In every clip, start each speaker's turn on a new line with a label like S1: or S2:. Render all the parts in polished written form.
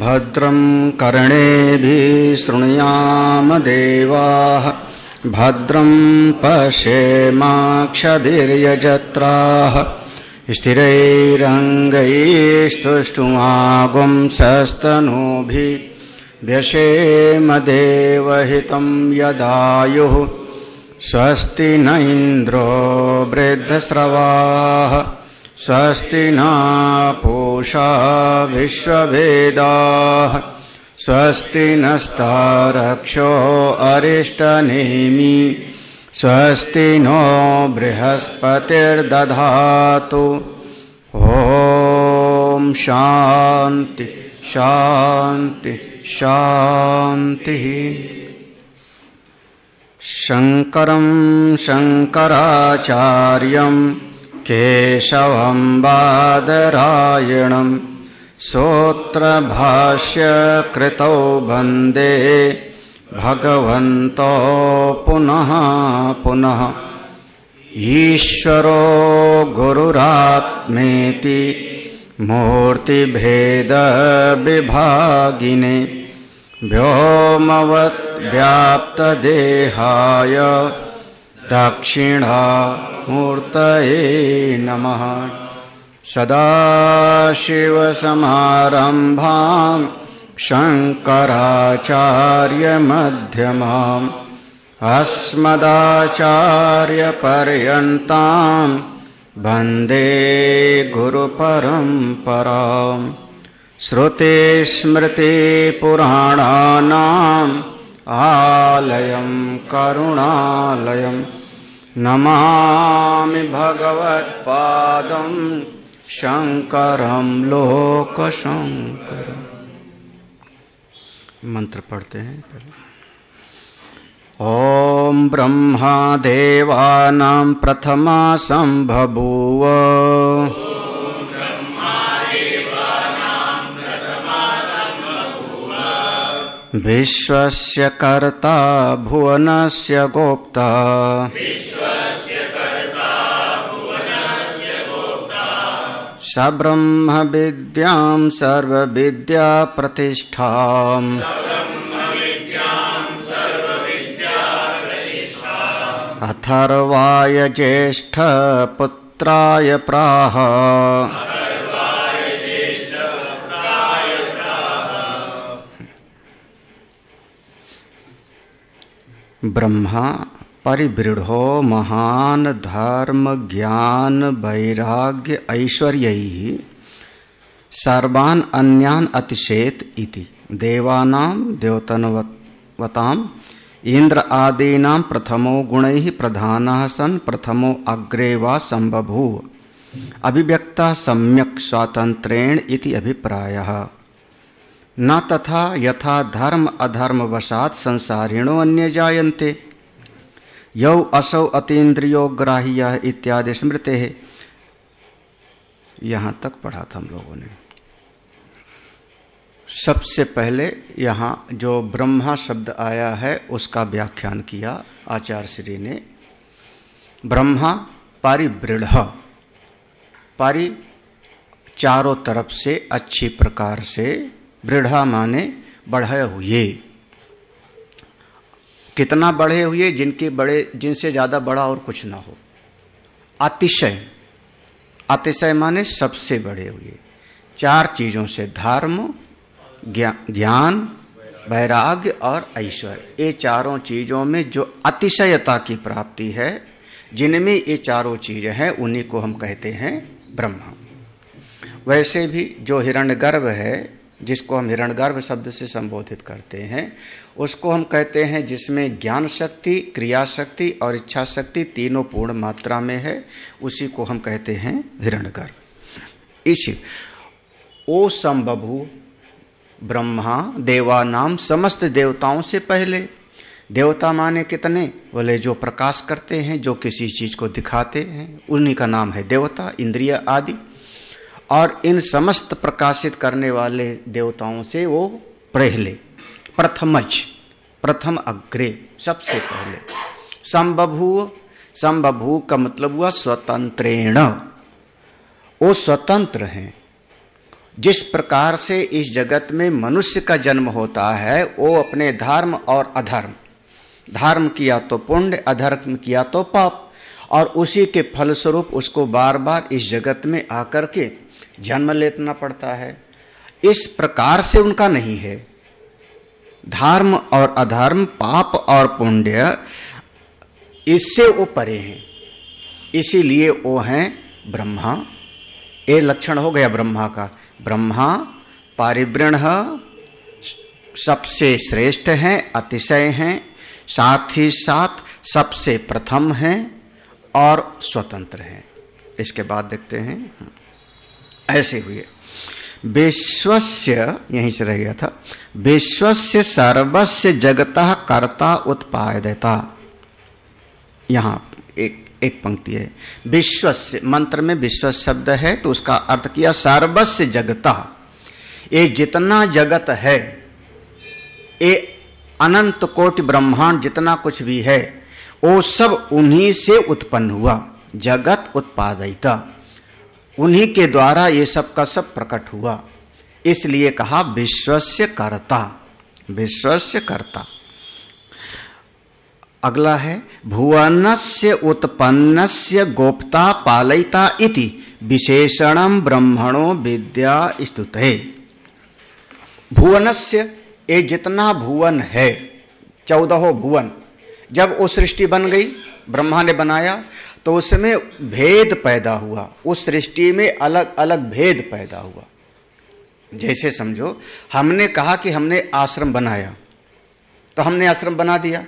S1: भद्रं कर्णेभिः शृणुयाम देवाः भद्रं पश्येमाक्षभिर्यजत्राः स्थिरैरङ्गैस्तुष्टुवागुंसस्तनूभिः व्यशेम देवहितं यदायुः स्वस्ति न इन्द्रो वृद्धस्रवाः स्वस्ति न पूषा विश्ववेदाः स्वस्ति नस्तारक्षो अरिष्टनेमि स्वस्ति नो बृहस्पतिर्दधातु। ॐ शान्ति शान्ति शान्तिः। शङ्करं शङ्कराचार्यं केशवं बादरायणं सूत्रभाष्यकृतौ वन्दे भगवन्तो पुनः पुनः। ईश्वरो गुरुरात्मेति मूर्तिभेदविभागिने व्योमवद्व्याप्तदेहाय दक्षिणामूर्तये नमः। सदाशिवसमारम्भां शङ्कराचार्यमध्यमाम् अस्मदाचार्यपर्यन्तां वन्दे गुरुपरम्पराम्। श्रुतिस्मृतिपुराणानाम् आलयं करुणालयं नमामि भगवत्पादं शङ्करं लोकशङ्करम्। मंत्र पढ़ते हैं पहले। ओम ब्रह्मा देवानां प्रथमा संबभूव विश्वस्य कर्ता भुवनस्य गोप्ता सब्रह्म विद्यां सर्वविद्या प्रतिष्ठाम् अथर्वाय ज्येष्ठ पुत्राय प्राह ब्रह्मा परिबृढ़ो महान धर्म ज्ञान वैराग्य ऐश्वर्यैः सर्वान् अन्यान् अतिशेत इति देवानां देवतनवताम् इंद्र आदीनां प्रथमो गुणैः प्रधानः सन् प्रथमो अग्रे वा संबभूव अभिव्यक्ता सम्यक् स्वातन्त्रेण इति अभिप्रायः। न तथा यथा धर्म अधर्म वशात् संसारिणो अन्य जायन्ते यौ असौ अतीन्द्रियो ग्राह्यः इत्यादि स्मृते है। यहाँ तक पढ़ा था हम लोगों ने। सबसे पहले यहाँ जो ब्रह्मा शब्द आया है उसका व्याख्यान किया आचार्य श्री ने। ब्रह्मा परिबृढ़, पारि चारों तरफ से अच्छी प्रकार से, दृढ़ा माने बढ़े हुए, कितना बढ़े हुए, जिनसे ज़्यादा बड़ा और कुछ ना हो। अतिशय, अतिशय माने सबसे बढ़े हुए। 4 चीज़ों से, धर्म, ज्ञान, वैराग्य और ऐश्वर्य, ये चारों चीज़ों में जो अतिशयता की प्राप्ति है, जिनमें ये चारों चीज़ें हैं, उन्हीं को हम कहते हैं ब्रह्म। वैसे भी जो हिरण्यगर्भ है, जिसको हम हिरण्यगर्भ शब्द से संबोधित करते हैं, उसको हम कहते हैं जिसमें ज्ञान शक्ति, क्रिया शक्ति और इच्छा शक्ति तीनों पूर्ण मात्रा में है, उसी को हम कहते हैं हिरण्यगर्भ। इसी ओ संबभू ब्रह्मा देवानाम, समस्त देवताओं से पहले। देवता माने कितने? बोले जो प्रकाश करते हैं, जो किसी चीज़ को दिखाते हैं, उन्हीं का नाम है देवता, इंद्रिय आदि। और इन समस्त प्रकाशित करने वाले देवताओं से वो पहले, प्रथमज, प्रथम अग्रे, सबसे पहले। संबभू, संबभू का मतलब हुआ स्वतंत्रेण, वो स्वतंत्र हैं। जिस प्रकार से इस जगत में मनुष्य का जन्म होता है, वो अपने धर्म और अधर्म, धर्म किया तो पुण्य, अधर्म किया तो पाप, और उसी के फलस्वरूप उसको बार बार इस जगत में आकर के जन्म लेना पड़ता है। इस प्रकार से उनका नहीं है। धर्म और अधर्म, पाप और पुण्य, इससे वो परे हैं, इसीलिए वो हैं ब्रह्मा। ये लक्षण हो गया ब्रह्मा का। ब्रह्मा पारिब्रह्म, सबसे श्रेष्ठ हैं, अतिशय हैं, साथ ही साथ सबसे प्रथम हैं और स्वतंत्र हैं। इसके बाद देखते हैं, ऐसे हुए। विश्वस्य, यहीं से रह गया था, विश्वस्य सर्वस्य जगतः कर्ता उत्पादयता। यहाँ एक पंक्ति है, विश्वस्य, मंत्र में विश्व शब्द है, तो उसका अर्थ किया सर्वस्य जगतः। ये जितना जगत है, ये अनंत कोटि ब्रह्मांड जितना कुछ भी है, वो सब उन्हीं से उत्पन्न हुआ। जगत उत्पादयिता, उन्हीं के द्वारा ये सब का सब प्रकट हुआ, इसलिए कहा विश्वस्य कर्ता, विश्वस्य कर्ता। अगला है भुवनस्य उत्पन्नस्य गोप्ता पालयिता इति विशेषणम ब्रह्मणो विद्या स्तुते। भुवनस्य, ये जितना भुवन है, 14 भुवन, जब वो सृष्टि बन गई, ब्रह्मा ने बनाया, तो उसमें भेद पैदा हुआ, उस सृष्टि में अलग अलग भेद पैदा हुआ। जैसे समझो, हमने कहा कि हमने आश्रम बनाया, तो हमने आश्रम बना दिया।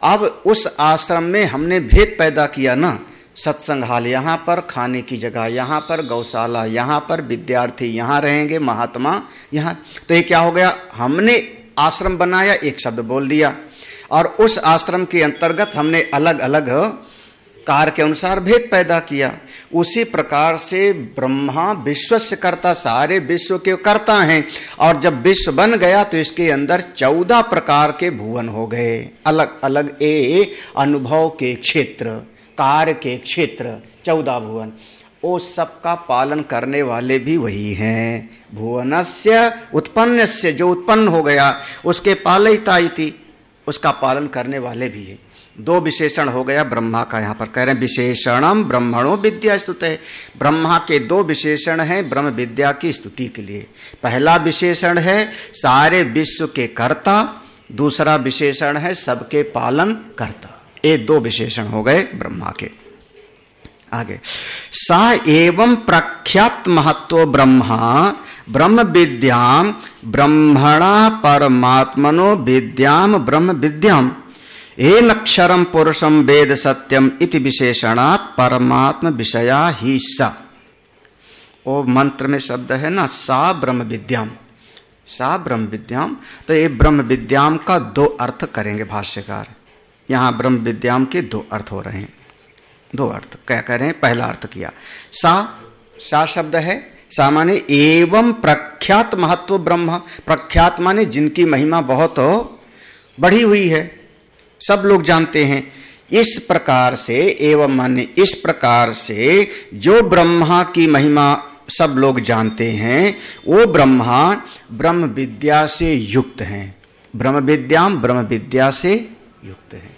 S1: अब उस आश्रम में हमने भेद पैदा किया ना, सत्संग हाल यहाँ पर, खाने की जगह यहाँ पर, गौशाला यहाँ पर, विद्यार्थी यहाँ रहेंगे, महात्मा यहाँ। तो ये क्या हो गया, हमने आश्रम बनाया, एक शब्द बोल दिया, और उस आश्रम के अंतर्गत हमने अलग अलग कार्य के अनुसार भेद पैदा किया। उसी प्रकार से ब्रह्मा विश्वस्य कर्ता, सारे विश्व के कर्ता हैं। और जब विश्व बन गया तो इसके अंदर 14 प्रकार के भुवन हो गए, अलग अलग अनुभव के क्षेत्र, कार्य के क्षेत्र, 14 भुवन। वो सबका पालन करने वाले भी वही हैं। भुवनस्य उत्पन्नस्य, जो उत्पन्न हो गया, उसके पालयिता इति, उसका पालन करने वाले भी हैं। 2 विशेषण हो गया ब्रह्मा का, यहाँ पर कह रहे हैं विशेषणम ब्रह्मणो विद्या स्तुते। ब्रह्मा के 2 विशेषण हैं ब्रह्म विद्या की स्तुति के लिए। पहला विशेषण है सारे विश्व के कर्ता, दूसरा विशेषण है सबके पालन कर्ता। ये 2 विशेषण हो गए ब्रह्मा के। आगे, सा एवं प्रख्यात महत्व ब्रह्मा ब्रह्म विद्याम ब्रह्मणा परमात्मनो विद्याम ब्रह्म विद्याम एन अक्षरम पुरुषम वेद सत्यम इति विशेषणात् परमात्म विषया ही सा। वो मंत्र में शब्द है ना, सा ब्रह्म विद्याम, सा ब्रह्म विद्याम। तो ये ब्रह्म विद्याम का 2 अर्थ करेंगे भाष्यकार। यहाँ ब्रह्म विद्याम के 2 अर्थ हो रहे हैं, 2 अर्थ क्या कह रहे हैं। पहला अर्थ किया सा शब्द है, सा माने एवं प्रख्यात महत्व ब्रह्म। प्रख्यात माने जिनकी महिमा बहुत बढ़ी हुई है, सब लोग जानते हैं। इस प्रकार से, एवं माने इस प्रकार से, जो ब्रह्मा की महिमा सब लोग जानते हैं, वो ब्रह्मा ब्रह्म विद्या से युक्त हैं। ब्रह्म विद्याम, ब्रह्म विद्या से युक्त हैं।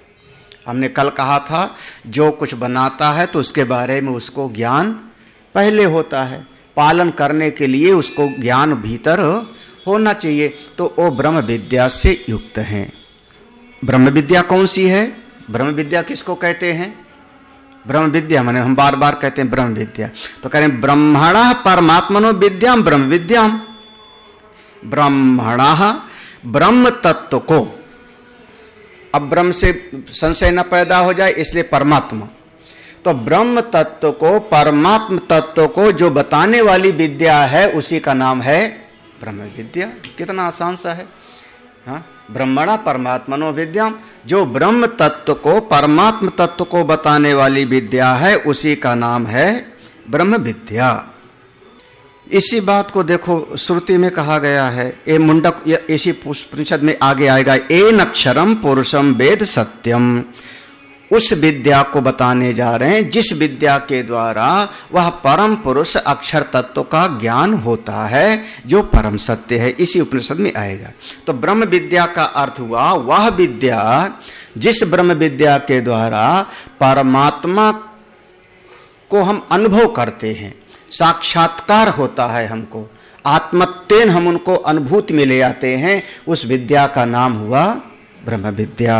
S1: हमने कल कहा था जो कुछ बनाता है तो उसके बारे में उसको ज्ञान पहले होता है, पालन करने के लिए उसको ज्ञान भीतर होना चाहिए, तो वो ब्रह्म विद्या से युक्त हैं। ब्रह्म विद्या कौन सी है? ब्रह्म विद्या किसको कहते हैं? ब्रह्म विद्या माने हम बार बार कहते हैं ब्रह्म विद्या, तो कह रहे हैं ब्रह्मणः परमात्मनो विद्याम ब्रह्म विद्याम। ब्रह्मणः ब्रह्म तत्व को, अब ब्रह्म से संशय न पैदा हो जाए इसलिए परमात्मा, तो ब्रह्म तत्व को, परमात्म तत्व को जो बताने वाली विद्या है उसी का नाम है ब्रह्म विद्या। कितना आसान सा है। हाँ, ब्रह्मणा परमात्मनो विद्याम, जो ब्रह्म तत्व को, परमात्म तत्व को बताने वाली विद्या है उसी का नाम है ब्रह्म विद्या। इसी बात को देखो श्रुति में कहा गया है, ये मुंडक इसी उपनिषद में आगे आएगा, एन अक्षरम पुरुषम वेद सत्यम। उस विद्या को बताने जा रहे हैं जिस विद्या के द्वारा वह परम पुरुष अक्षर तत्व का ज्ञान होता है जो परम सत्य है। इसी उपनिषद में आएगा। तो ब्रह्म विद्या का अर्थ हुआ वह विद्या जिस ब्रह्म विद्या के द्वारा परमात्मा को हम अनुभव करते हैं, साक्षात्कार होता है, हमको आत्मत्वेन हम उनको अनुभूति में ले आते हैं, उस विद्या का नाम हुआ ब्रह्म विद्या।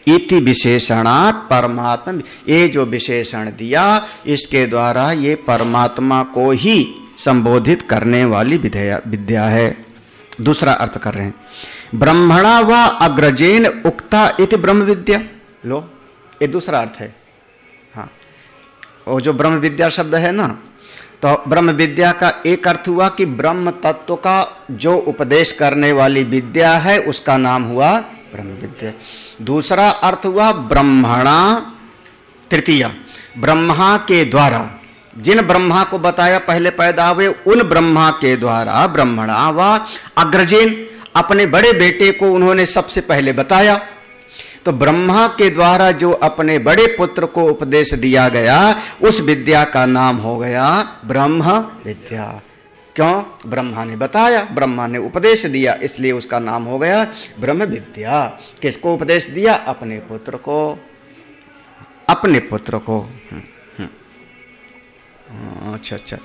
S1: इति विशेषणात् परमात्मा, ये जो विशेषण दिया इसके द्वारा ये परमात्मा को ही संबोधित करने वाली विद्या है। दूसरा अर्थ कर रहे हैं, ब्रह्मणा व अग्रजेन उक्ता इति ब्रह्म विद्या। लो, ये दूसरा अर्थ है। हाँ, वो जो ब्रह्म विद्या शब्द है ना, तो ब्रह्म विद्या का एक अर्थ हुआ कि ब्रह्म तत्व का जो उपदेश करने वाली विद्या है उसका नाम हुआ ब्रह्म विद्या। दूसरा अर्थ हुआ ब्रह्मणा, तृतीया ब्रह्मा के द्वारा, जिन ब्रह्मा को बताया पहले पैदा हुए उन ब्रह्मा के द्वारा, ब्रह्मणा व अग्रजेन, अपने बड़े बेटे को उन्होंने सबसे पहले बताया। तो ब्रह्मा के द्वारा जो अपने बड़े पुत्र को उपदेश दिया गया उस विद्या का नाम हो गया ब्रह्म विद्या। क्यों? ब्रह्मा ने बताया, ब्रह्मा ने उपदेश दिया, इसलिए उसका नाम हो गया ब्रह्म विद्या। किसको उपदेश दिया? अपने पुत्र को, अपने पुत्र को। अच्छा अच्छा।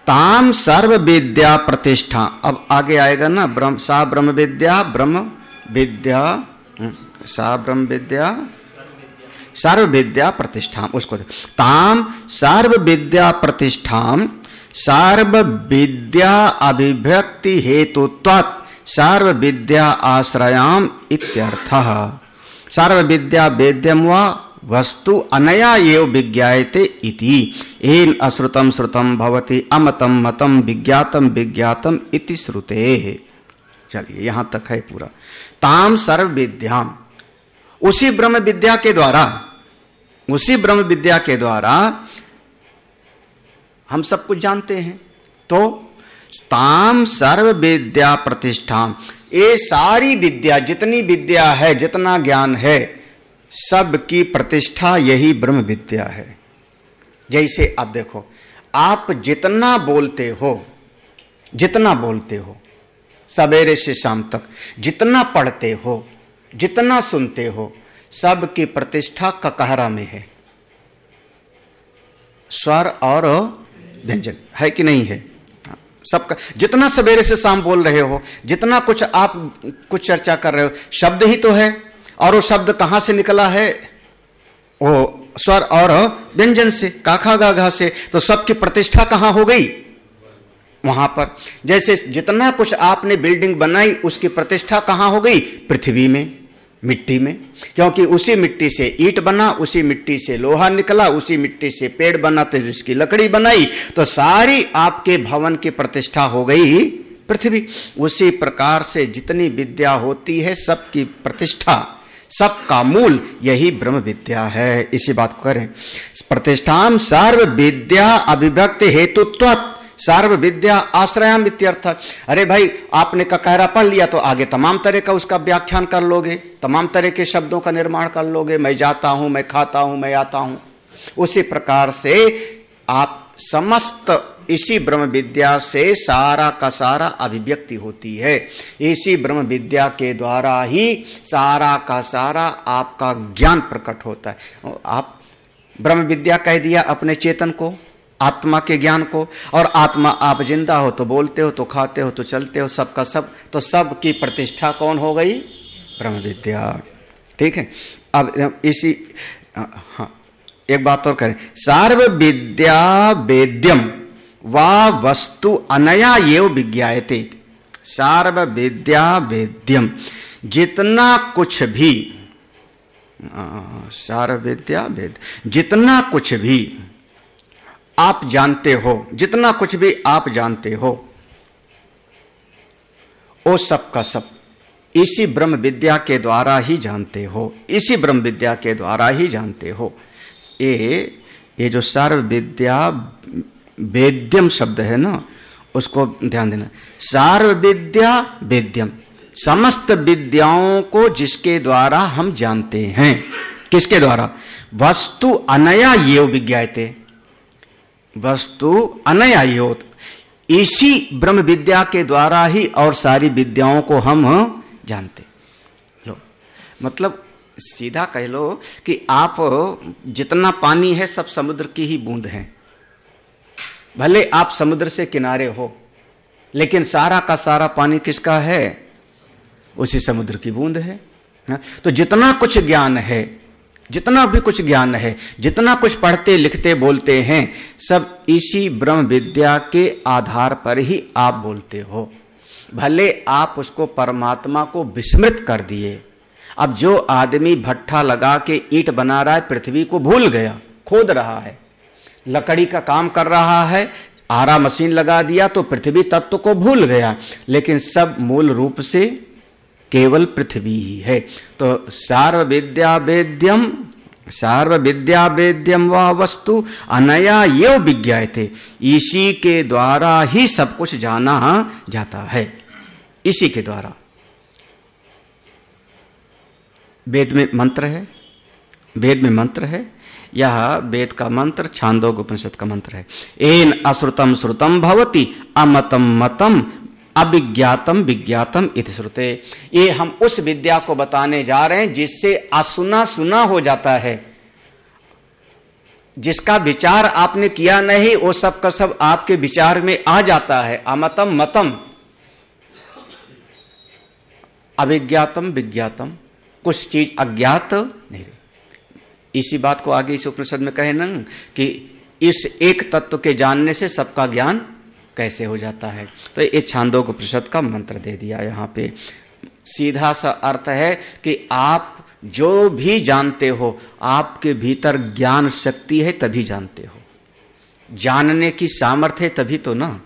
S1: ताम सर्व विद्या प्रतिष्ठा, अब आगे आएगा ना, ब्रह्म सा ब्रह्म विद्या, ब्रह्म विद्या सा ब्रह्म विद्या सर्व विद्या प्रतिष्ठा, उसको ताम सर्व विद्या प्रतिष्ठाम सर्व विद्या अभिव्यक्ति हेतुत्वात् सर्व विद्या आश्रयाम इत्यर्थः। सर्व विद्या वेद्यम व वस्तु अनया एव विज्ञायते इति एन अश्रुतम श्रुतम भवति अमतम मतम विज्ञातम विज्ञातम इति श्रुते। चलिए यहाँ तक है पूरा। ताम सर्व विद्याम, उसी ब्रह्म विद्या के द्वारा, उसी ब्रह्म विद्या के द्वारा हम सब कुछ जानते हैं। तो ताम सर्व विद्या प्रतिष्ठाम, ये सारी विद्या, जितनी विद्या है, जितना ज्ञान है, सब की प्रतिष्ठा यही ब्रह्म विद्या है। जैसे अब देखो, आप जितना बोलते हो, जितना बोलते हो सवेरे से शाम तक, जितना पढ़ते हो, जितना सुनते हो, सब की प्रतिष्ठा ककहरा में है। स्वर और व्यंजन है कि नहीं है? सबका, जितना सवेरे से शाम बोल रहे हो, जितना कुछ आप कुछ चर्चा कर रहे हो, शब्द ही तो है। और वो शब्द कहां से निकला है? वो स्वर और व्यंजन से, काखा गाघा से। तो सबकी प्रतिष्ठा कहां हो गई? वहां पर। जैसे जितना कुछ आपने बिल्डिंग बनाई उसकी प्रतिष्ठा कहां हो गई? पृथ्वी में, मिट्टी में। क्योंकि उसी मिट्टी से ईंट बना, उसी मिट्टी से लोहा निकला, उसी मिट्टी से पेड़ बना तो जिसकी लकड़ी बनाई, तो सारी आपके भवन की प्रतिष्ठा हो गई पृथ्वी। उसी प्रकार से जितनी विद्या होती है सबकी प्रतिष्ठा, सबका मूल यही ब्रह्म विद्या है। इसी बात को करें, प्रतिष्ठाम सर्व विद्या अभिव्यक्ति हेतुत्वात् सर्व विद्या आश्रयाम इत्यर्थ। अरे भाई, आपने ककहरा पढ़ लिया तो आगे तमाम तरह का उसका व्याख्यान कर लोगे, तमाम तरह के शब्दों का निर्माण कर लोगे। मैं जाता हूं, मैं खाता हूं, मैं आता हूं। उसी प्रकार से आप समस्त इसी ब्रह्म विद्या से सारा का सारा अभिव्यक्ति होती है। इसी ब्रह्म विद्या के द्वारा ही सारा का सारा आपका ज्ञान प्रकट होता है। आप ब्रह्म विद्या कह दिया अपने चेतन को, आत्मा के ज्ञान को, और आत्मा आप जिंदा हो तो बोलते हो तो खाते हो तो चलते हो, सबका सब, तो सब की प्रतिष्ठा कौन हो गई? ब्रह्म विद्या। ठीक है। अब इसी हाँ एक बात और करें, सार्व विद्या वेद्यम वा वस्तु अनया एव विज्ञायते। सार्व विद्या वेद्यम, जितना कुछ भी, सार्व विद्या वेद, जितना कुछ भी आप जानते हो, जितना कुछ भी आप जानते हो, वो सब का सब इसी ब्रह्म विद्या के द्वारा ही जानते हो, इसी ब्रह्म विद्या के द्वारा ही जानते हो। ये जो सार्व विद्या वेद्यम शब्द है ना, उसको ध्यान देना। सार्व विद्या वेद्यम, समस्त विद्याओं को जिसके द्वारा हम जानते हैं। किसके द्वारा? वस्तु अनया एव विज्ञायते, वस्तु अनया एव, इसी ब्रह्म विद्या के द्वारा ही और सारी विद्याओं को हम जानते। लो, मतलब सीधा कह लो कि आप जितना पानी है सब समुद्र की ही बूंद है। भले आप समुद्र से किनारे हो, लेकिन सारा का सारा पानी किसका है? उसी समुद्र की बूंद है। तो जितना कुछ ज्ञान है, जितना भी कुछ ज्ञान है, जितना कुछ पढ़ते लिखते बोलते हैं, सब इसी ब्रह्म विद्या के आधार पर ही आप बोलते हो। भले आप उसको परमात्मा को विस्मृत कर दिए। अब जो आदमी भट्ठा लगा के ईंट बना रहा है, पृथ्वी को भूल गया, खोद रहा है, लकड़ी का काम कर रहा है, आरा मशीन लगा दिया तो पृथ्वी तत्व को भूल गया, लेकिन सब मूल रूप से केवल पृथ्वी ही है। तो सार्व विद्या वेद्यम, सार्व विद्या वेद्यम वा वस्तु अनया एव विज्ञायते, इसी के द्वारा ही सब कुछ जाना जाता है, इसी के द्वारा। वेद में मंत्र है, वेद में मंत्र है, यह वेद का मंत्र छांदोग्य उपनिषद का मंत्र है। एन अश्रुतम श्रुतम भवति अमतम मतम अविज्ञातम विज्ञातम इति श्रुते। ये हम उस विद्या को बताने जा रहे हैं जिससे असुना सुना हो जाता है, जिसका विचार आपने किया नहीं वो सब का सब आपके विचार में आ जाता है। अमतम मतम अविज्ञातम विज्ञातम, कुछ चीज अज्ञात नहीं रही। इसी बात को आगे इस उपनिषद में कहे ना कि इस एक तत्व के जानने से सबका ज्ञान कैसे हो जाता है। तो ये छांदोग्य उपनिषद का मंत्र दे दिया यहाँ पे। सीधा सा अर्थ है कि आप जो भी जानते हो, आपके भीतर ज्ञान शक्ति है तभी जानते हो, जानने की सामर्थ्य है तभी तो ना।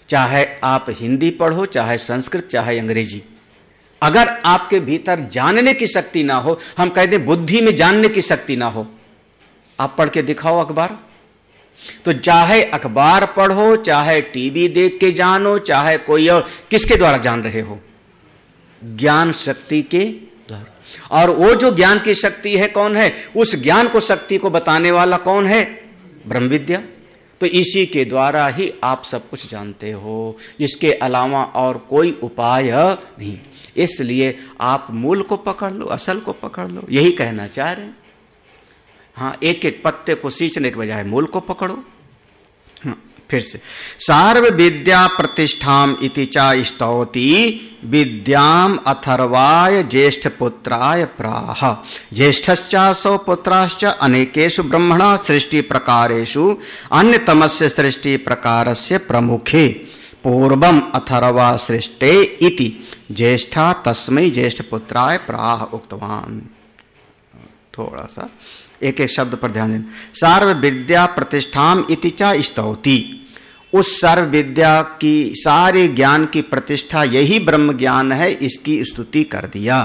S1: चाहे आप हिंदी पढ़ो, चाहे संस्कृत, चाहे अंग्रेजी, अगर आपके भीतर जानने की शक्ति ना हो, हम कहते हैं बुद्धि में जानने की शक्ति ना हो, आप पढ़ के दिखाओ अखबार। तो चाहे अखबार पढ़ो, चाहे टीवी देख के जानो, चाहे कोई और, किसके द्वारा जान रहे हो? ज्ञान शक्ति के द्वारा। और वो जो ज्ञान की शक्ति है कौन है? उस ज्ञान को शक्ति को बताने वाला कौन है? ब्रह्म विद्या। तो इसी के द्वारा ही आप सब कुछ जानते हो, इसके अलावा और कोई उपाय नहीं। इसलिए आप मूल को पकड़ लो, असल को पकड़ लो, यही कहना चाह रहे हैं। हाँ, एक एक पत्ते को सींचने के बजाय मूल को पकड़ो। हाँ, फिर से सार्व विद्या प्रतिष्ठाम इति चा स्तौति विद्याम अथर्वाय ज्येष्ठ पुत्राय प्राह ज्येष्ठश्चासौ पुत्राश्च अनेकेषु ब्रह्मणा सृष्टि प्रकारेषु अन्यतमस्य सृष्टि प्रकारस्य प्रमुखे पूर्वम अथर्वा सृष्टे इति ज्येष्ठा तस्मै ज्येष्ठ पुत्राय प्राह उक्तवान। थोड़ा सा एक एक शब्द पर ध्यान देना। सर्व विद्या प्रतिष्ठाम इति चा स्तौति, उस सर्व विद्या की सारे ज्ञान की प्रतिष्ठा यही ब्रह्म ज्ञान है, इसकी स्तुति कर दिया,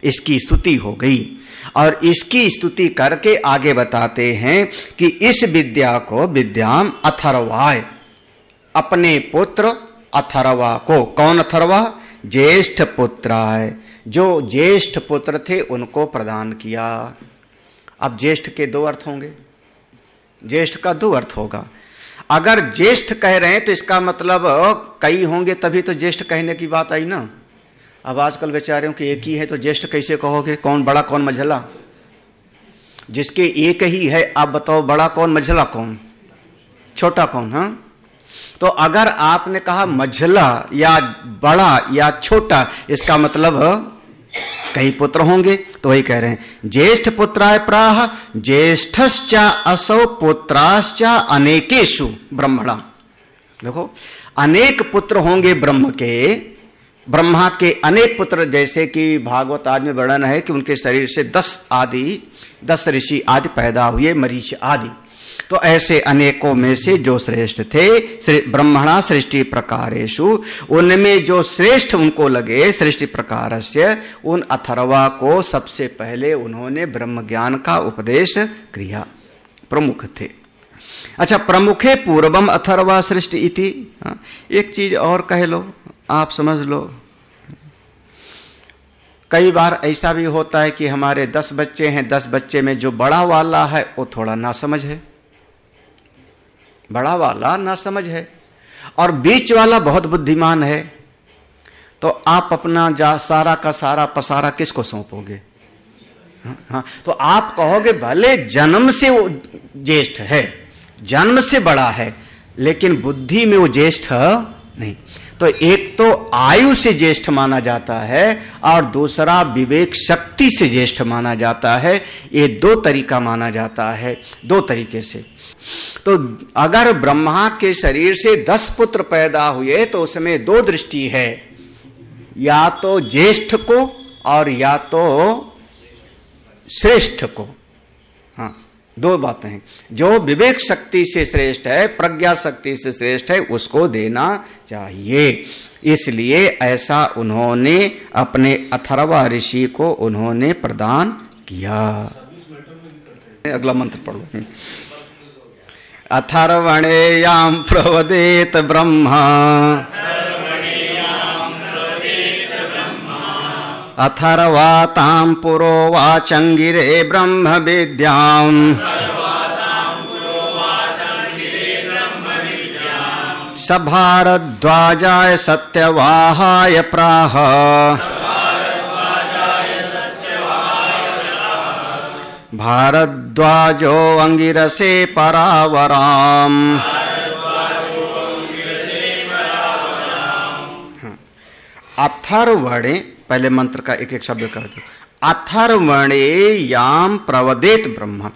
S1: इसकी स्तुति हो गई। और इसकी स्तुति करके आगे बताते हैं कि इस विद्या को विद्याम अथर्वाय, अपने पुत्र अथर्वा को, कौन अथर्वा? ज्येष्ठ पुत्राय, जो ज्येष्ठ पुत्र थे उनको प्रदान किया। अब ज्येष्ठ के दो अर्थ होंगे, ज्येष्ठ का दो अर्थ होगा। अगर ज्येष्ठ कह रहे हैं तो इसका मतलब कई होंगे तभी तो ज्येष्ठ कहने की बात आई ना। अब आजकल बेचारे कि एक ही है तो ज्येष्ठ कैसे कहोगे? कौन बड़ा कौन मझला? जिसके एक ही है आप बताओ, बड़ा कौन मझला कौन, छोटा कौन? हाँ, तो अगर आपने कहा मझला या बड़ा या छोटा, इसका मतलब कई पुत्र होंगे। तो वही कह रहे हैं ज्येष्ठ पुत्राय प्राह ज्येष्ठश्च असौ पुत्राश्च अनेकेषु ब्रह्मणा। देखो अनेक पुत्र होंगे ब्रह्म के, ब्रह्मा के अनेक पुत्र, जैसे कि भागवत आदि में वर्णन है कि उनके शरीर से 10 ऋषि आदि पैदा हुए, मरीच आदि। तो ऐसे अनेकों में से जो श्रेष्ठ थे ब्रह्मणा सृष्टि प्रकारेषु, उनमें जो श्रेष्ठ उनको लगे सृष्टि प्रकारस्य, उन अथर्वा को सबसे पहले उन्होंने ब्रह्म ज्ञान का उपदेश किया, प्रमुख थे। अच्छा, प्रमुखे पूर्वम अथर्वा सृष्टि इति। एक चीज और कह लो, आप समझ लो। कई बार ऐसा भी होता है कि हमारे 10 बच्चे हैं, 10 बच्चे में जो बड़ा वाला है वो थोड़ा नासमझ है, बड़ा वाला नासमझ है, और बीच वाला बहुत बुद्धिमान है। तो आप अपना सारा का सारा पसारा किसको सौंपोगे? हाँ, तो आप कहोगे भले जन्म से वो ज्येष्ठ है, जन्म से बड़ा है, लेकिन बुद्धि में वो ज्येष्ठ नहीं। तो एक तो आयु से ज्येष्ठ माना जाता है और दूसरा विवेक शक्ति से ज्येष्ठ माना जाता है। ये 2 तरीका माना जाता है, 2 तरीके से। तो अगर ब्रह्मा के शरीर से 10 पुत्र पैदा हुए तो उसमें 2 दृष्टि है, या तो ज्येष्ठ को और या तो श्रेष्ठ को। हाँ, 2 बातें हैं। जो विवेक शक्ति से श्रेष्ठ है, प्रज्ञा शक्ति से श्रेष्ठ है, उसको देना चाहिए। इसलिए ऐसा उन्होंने अपने अथर्वा ऋषि को उन्होंने प्रदान किया। अगला मंत्र पढ़ो। अथर्वणेयां प्रवदेत ब्रह्मा अथर्वातां पुरोवाचंगिरे ब्रह्म विद्याम् स भारद्वाजाय सत्यवाहाय प्राह भारद्वाजो अंगिरसे परावराम। अथर्वणे, पहले मंत्र का एक एक शब्द कर दो। अथर्वणे याम प्रवदेत ब्रह्म,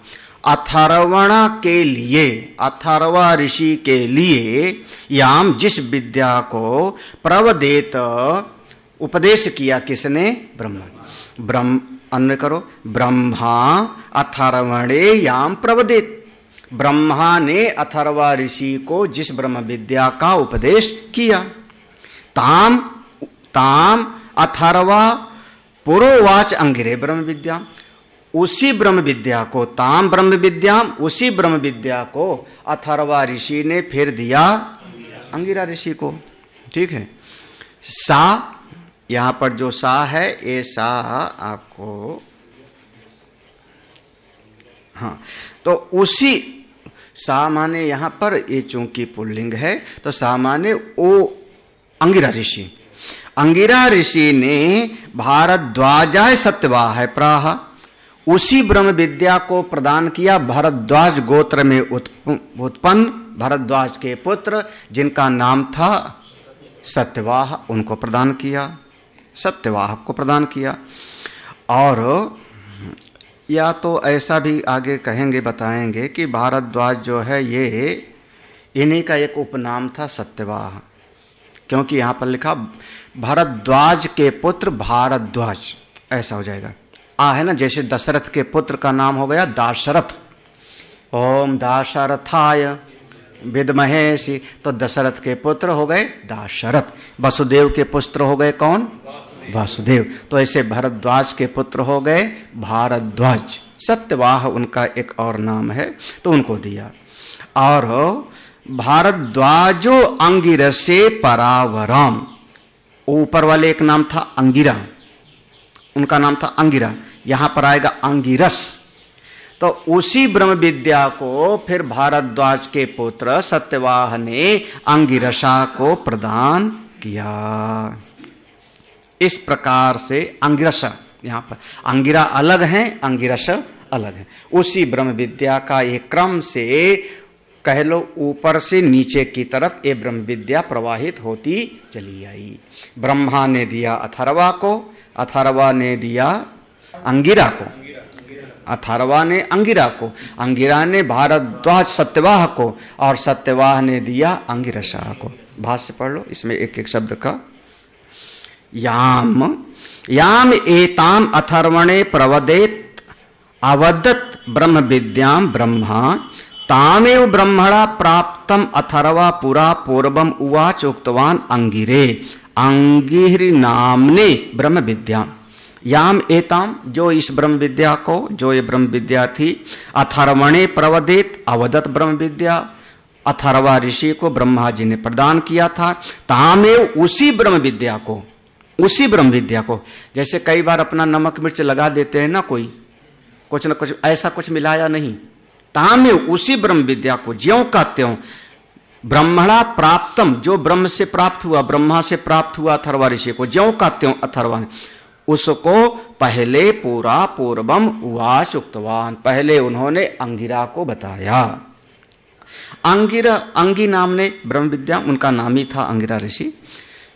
S1: अथर्वण के लिए, अथर्वा ऋषि के लिए, याम जिस विद्या को, प्रवदेत उपदेश किया किसने? ब्रह्म। अन्य करो, ब्रह्मा अथर्वणे याम प्रवदेत, ब्रह्मा ने अथर्वा ऋषि को जिस ब्रह्म विद्या का उपदेश किया। ताम अथर्वा पुरोवाच अंगिरे ब्रह्म विद्या, उसी ब्रह्म विद्या को, ताम ब्रह्म विद्याम, उसी ब्रह्म विद्या को अथर्वा ऋषि ने फिर दिया अंगिरा ऋषि को। ठीक है। सा, यहां पर जो सा है, ये सा आपको, हाँ, तो उसी सा माने यहां पर ये चूंकि पुल्लिंग है तो सा माने ओ अंगिरा ऋषि। अंगिरा ऋषि ने भारद्वाजाय सत्यवाह प्राह, उसी ब्रह्म विद्या को प्रदान किया भारद्वाज गोत्र में उत्पन्न भारद्वाज के पुत्र जिनका नाम था सत्यवाह, उनको प्रदान किया, सत्यवाह को प्रदान किया। और या तो ऐसा भी आगे कहेंगे, बताएंगे कि भारद्वाज जो है ये इन्हीं का एक उपनाम था सत्यवाह, क्योंकि यहाँ पर लिखा भारद्वाज के पुत्र भारद्वाज, ऐसा हो जाएगा। है ना, जैसे दशरथ के पुत्र का नाम हो गया दाशरथ, ओम दाशरथाय विद्महे सी, तो दशरथ के पुत्र हो गए दाशरथ। वसुदेव के पुत्र हो गए कौन? वासुदेव। तो ऐसे भारद्वाज के पुत्र हो गए भारद्वाज। सत्यवाह उनका एक और नाम है, तो उनको दिया। और भारद्वाजो अंगिरसे परावराम, ऊपर वाले एक नाम था अंगिरा, उनका नाम था अंगिरा, यहां पर आएगा अंगिरस। तो उसी ब्रह्म विद्या को फिर भारद्वाज के पुत्र सत्यवाह ने अंगिरसा को प्रदान किया। इस प्रकार से अंगिरस, यहाँ पर अंगिरा अलग है, अंगिरस अलग है। उसी ब्रह्म विद्या का एक क्रम से कह लो ऊपर से नीचे की तरफ ये ब्रह्म विद्या प्रवाहित होती चली आई। ब्रह्मा ने दिया अथर्वा को, अथर्वा ने दिया अंगिरा को, अथर्वा ने अंगिरा को, अंगिरा ने भारद्वाज सत्यवाह को, और सत्यवाह ने दिया अंगिरसा को। भाष्य पढ़ लो इसमें एक एक शब्द का। याम याम एताम अथर्वणे प्रवदेत अवदत ब्रह्म विद्याम ब्रह्मा तामेव ब्रह्मणा प्राप्तम अथर्वा पुरा पूर्वम उवाच उक्तवान अंगिरे अंगिर नामने ब्रह्म विद्या। याम एताम, जो इस ब्रह्म विद्या को, जो ये ब्रह्म विद्या थी, अथर्वणे प्रवदेत अवदत ब्रह्म विद्या, अथर्वा ऋषि को ब्रह्मा जी ने प्रदान किया था। तामेव, उसी ब्रह्म विद्या को, उसी ब्रह्म विद्या को, जैसे कई बार अपना नमक मिर्च लगा देते हैं ना, कोई कुछ न कुछ ऐसा कुछ मिलाया नहीं। तामेव, उसी ब्रह्म विद्या को ज्यों का त्यों ब्रह्मणा प्राप्तम, जो ब्रह्म से प्राप्त हुआ, ब्रह्मा से प्राप्त हुआ अथर्वा ऋषि को, ज्यों का त्यों अथर्वा ने उसको पहले पूरा पूर्वम उवाच उक्तवान, पहले उन्होंने अंगिरा को बताया। अंगिरा, अंगी नाम ने ब्रह्म विद्या, उनका नाम ही था अंगिरा ऋषि।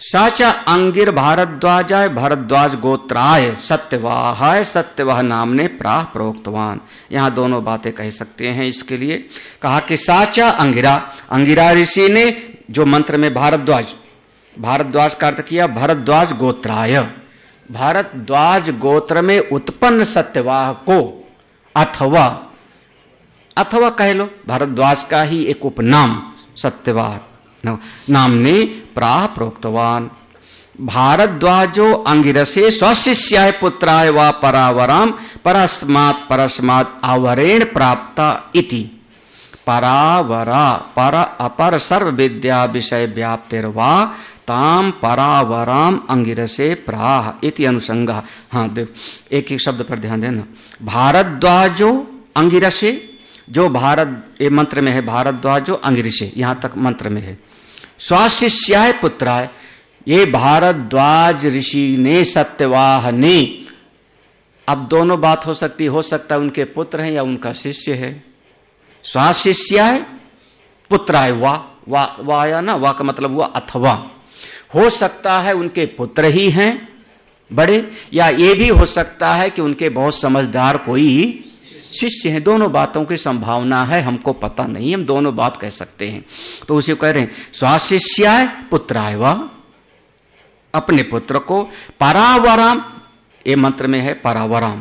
S1: साचा अंगिर भारद्वाजाय भारद्वाज गोत्राय सत्यवाहाय सत्यवाह नाम ने प्राह प्रोक्तवान। यहाँ दोनों बातें कह सकते हैं। इसके लिए कहा कि साचा अंगिरा, अंगिरा ऋषि ने जो मंत्र में भारद्वाज, भारद्वाज का अर्थ किया भारद्वाज गोत्राय, भारद्वाज गोत्र में उत्पन्न सत्यवाह को, अथवा, अथवा कह लो भारद्वाज का ही एक उपनाम सत्यवाह नाम ने प्राह प्रोक्तवान। भारद्वाजो अंगिरसे स्वशिष्याय पुत्राय वा परावराम परस्मात् परस्मात् आवरेण प्राप्ता इति। परावरा पर अपर सर्व विद्या विषय व्याप्तिर्वा ताम परावराम अंगिरसे प्राह इति अनुसंगा। हाँ देख, एक एक शब्द पर ध्यान देना। भारद्वाजो अंगिरसे, जो भारत, ये मंत्र में है भारद्वाजो अंगिरसे, यहां तक मंत्र में है। स्वाशिष्याय पुत्राय, ये भारद्वाज ऋषि ने, सत्यवाह ने, अब दोनों बात हो सकती, हो सकता है उनके पुत्र हैं या उनका शिष्य है। स्वाशिष्याय पुत्राय, वा या ना, वा का मतलब हुआ अथवा, हो सकता है उनके पुत्र ही हैं बड़े, या ये भी हो सकता है कि उनके बहुत समझदार कोई शिष्य हैं। दोनों बातों की संभावना है, हमको पता नहीं, हम दोनों बात कह सकते हैं। तो उसे कह रहे हैं स्वाशिष्याय पुत्राय वा, अपने पुत्र को, परावराम, ये मंत्र में है परावराम,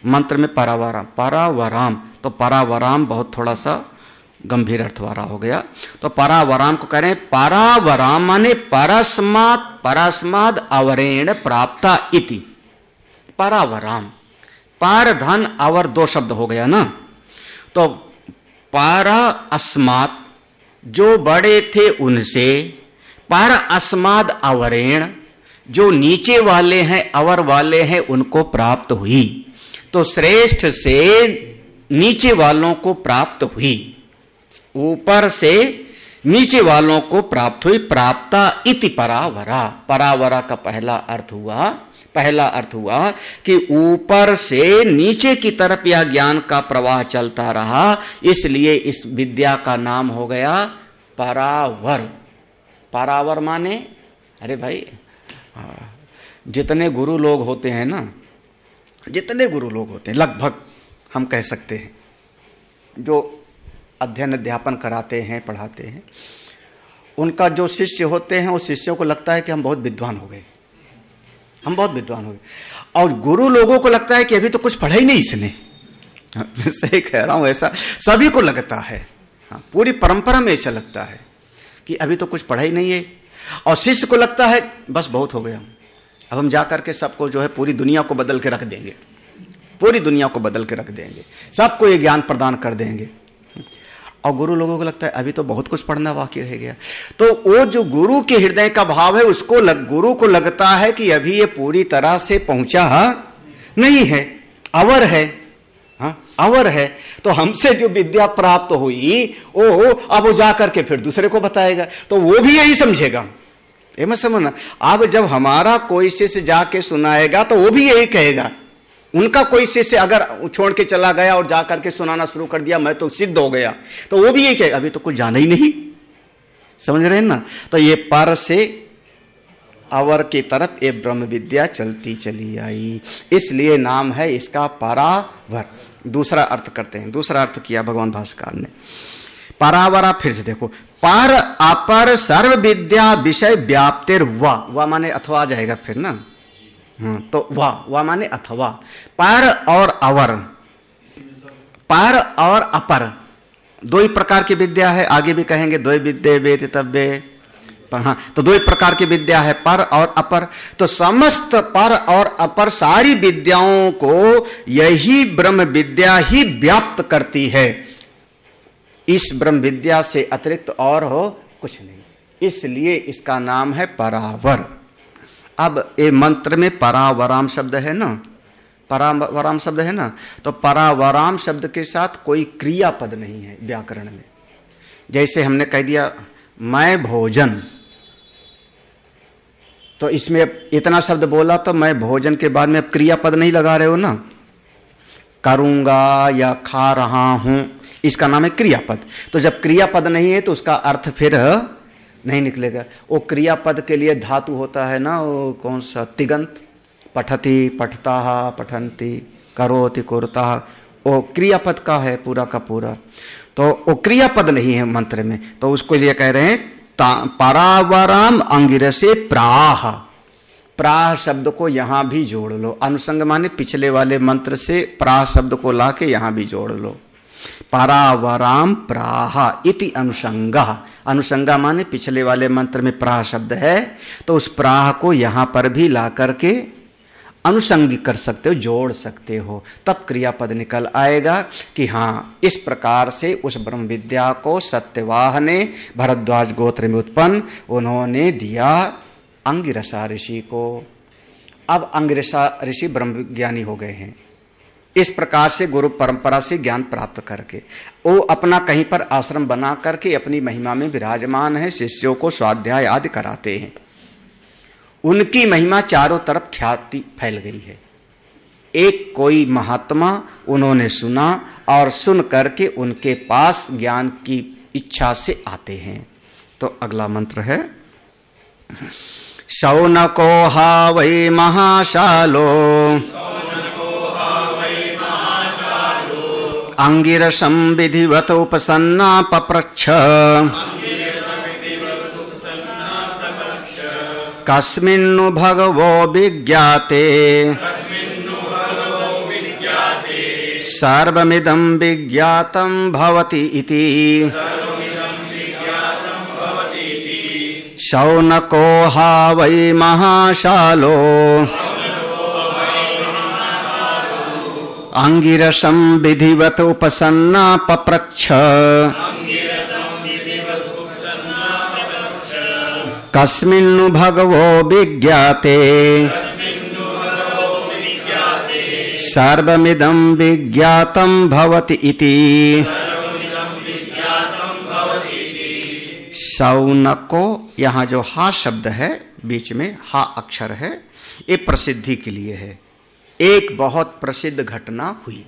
S1: मंत्र में परावराम, परावराम, तो परावराम बहुत थोड़ा सा गंभीर अर्थ वाला हो गया। तो परावराम को कह रहे हैं, परावराम माने परस्मात् परस्माद अवरेण प्राप्ता इति। परावराम, पार धन अवर दो शब्द हो गया ना, तो पारा अस्मात्, जो बड़े थे उनसे, पार अस्माद अवरेण, जो नीचे वाले हैं, अवर वाले हैं, उनको प्राप्त हुई। तो श्रेष्ठ से नीचे वालों को प्राप्त हुई, ऊपर से नीचे वालों को प्राप्त हुई। प्राप्ता इति परावरा, परावरा का पहला अर्थ हुआ कि ऊपर से नीचे की तरफ यह ज्ञान का प्रवाह चलता रहा, इसलिए इस विद्या का नाम हो गया परावर। परावर माने, अरे भाई जितने गुरु लोग होते हैं ना, जितने गुरु लोग होते हैं लगभग हम कह सकते हैं, जो अध्ययन अध्यापन कराते हैं, पढ़ाते हैं, उनका जो शिष्य होते हैं, उस शिष्यों को लगता है कि हम बहुत विद्वान हो गए, हम बहुत विद्वान हो गए, और गुरु लोगों को लगता है कि अभी तो कुछ पढ़ा ही नहीं इसने। सही कह रहा हूं, ऐसा सभी को लगता है। हाँ, पूरी परंपरा में ऐसा लगता है कि अभी तो कुछ पढ़ा ही नहीं है, और शिष्य को लगता है बस बहुत हो गया, अब हम जा करके सबको जो है पूरी दुनिया को बदल के रख देंगे, पूरी दुनिया को बदल के रख देंगे, सबको ये ज्ञान प्रदान कर देंगे। और गुरु लोगों को लगता है अभी तो बहुत कुछ पढ़ना बाकी रह गया। तो वो जो गुरु के हृदय का भाव है, उसको गुरु को लगता है कि अभी ये पूरी तरह से पहुंचा नहीं है, अवर है, हाँ अवर है, तो हमसे जो विद्या प्राप्त हुई वो अब वो जा करके फिर दूसरे को बताएगा, तो वो भी यही समझेगा। ये मत समझना, अब जब हमारा कोई शिष्य जाके सुनाएगा तो वो भी यही कहेगा। उनका कोई शिष्य अगर छोड़ के चला गया और जा करके सुनाना शुरू कर दिया, मैं तो सिद्ध हो गया, तो वो भी यही कहेगा अभी तो कुछ जाना ही नहीं। समझ रहे हैं ना? तो ये पर से अवर की तरफ ये ब्रह्म विद्या चलती चली आई, इसलिए नाम है इसका परावर। दूसरा अर्थ करते हैं, दूसरा अर्थ किया भगवान भास्कर ने। परावरा फिर से देखो, पर अपर सर्व विद्या विषय व्याप्तिर वा माने अथवा जाएगा फिर ना, तो वा माने अथवा। पर और अवर, पर और अपर दो ही प्रकार की विद्या है, आगे भी कहेंगे द्वय विद्या वेदितव्य, हाँ, तो दो ही प्रकार की विद्या है, पर और अपर। तो समस्त पर और अपर सारी विद्याओं को यही ब्रह्म विद्या ही व्याप्त करती है, इस ब्रह्म विद्या से अतिरिक्त और हो कुछ नहीं, इसलिए इसका नाम है परावर। अब ये मंत्र में परावराम शब्द है ना, परावराम शब्द है ना, तो परावराम शब्द के साथ कोई क्रियापद नहीं है व्याकरण में। जैसे हमने कह दिया मैं भोजन, तो इसमें इतना शब्द बोला तो मैं भोजन के बाद में अब क्रियापद नहीं लगा रहे हो ना, करूंगा या खा रहा हूं, इसका नाम है क्रियापद। तो जब क्रियापद नहीं है तो उसका अर्थ फिर नहीं निकलेगा। वो क्रियापद के लिए धातु होता है ना, वो कौन सा, तिगंत, पठति पठता पठंती, करोति कुरता, वो क्रियापद का है पूरा का पूरा, तो वो क्रियापद नहीं है मंत्र में, तो उसको लिए कह रहे हैं परावराम अंगिरसे प्राह। प्राह शब्द को यहां भी जोड़ लो, अनुसंग माने पिछले वाले मंत्र से प्राह शब्द को लाके यहां भी जोड़ लो। परावराम प्राह इति अनुसंगा, अनुसंगा माने पिछले वाले मंत्र में प्राह शब्द है, तो उस प्राह को यहां पर भी ला करके अनुसंगी कर सकते हो, जोड़ सकते हो, तब क्रियापद निकल आएगा कि हाँ इस प्रकार से उस ब्रह्म विद्या को सत्यवाह ने भरद्वाज गोत्र में उत्पन्न उन्होंने दिया अंगिरसा ऋषि को। अब अंगिरसा ऋषि ब्रह्म ज्ञानी हो गए हैं, इस प्रकार से गुरु परंपरा से ज्ञान प्राप्त करके वो अपना कहीं पर आश्रम बना करके अपनी महिमा में विराजमान है, शिष्यों को स्वाध्याय आदि कराते हैं। उनकी महिमा चारों तरफ ख्याति फैल गई है। एक कोई महात्मा उन्होंने सुना और सुन करके उनके पास ज्ञान की इच्छा से आते हैं। तो अगला मंत्र है शौनको हा वै महाशालो अंगिरसं विधिवत उपसन्ना पप्रच्छ कस्मिन्नु भगवो विज्ञाते सर्वमिदं विज्ञातं भवति इति शौनको हा वै महाशालो अंगिरसं विधिवत उपसन्ना पप्रच्छ कस्मिन्नु भगवो विज्ञाते सर्वमिदं विज्ञातं भवति इति। शौनको, यहाँ जो हा शब्द है बीच में हा अक्षर है, ये प्रसिद्धि के लिए है। एक बहुत प्रसिद्ध घटना हुई,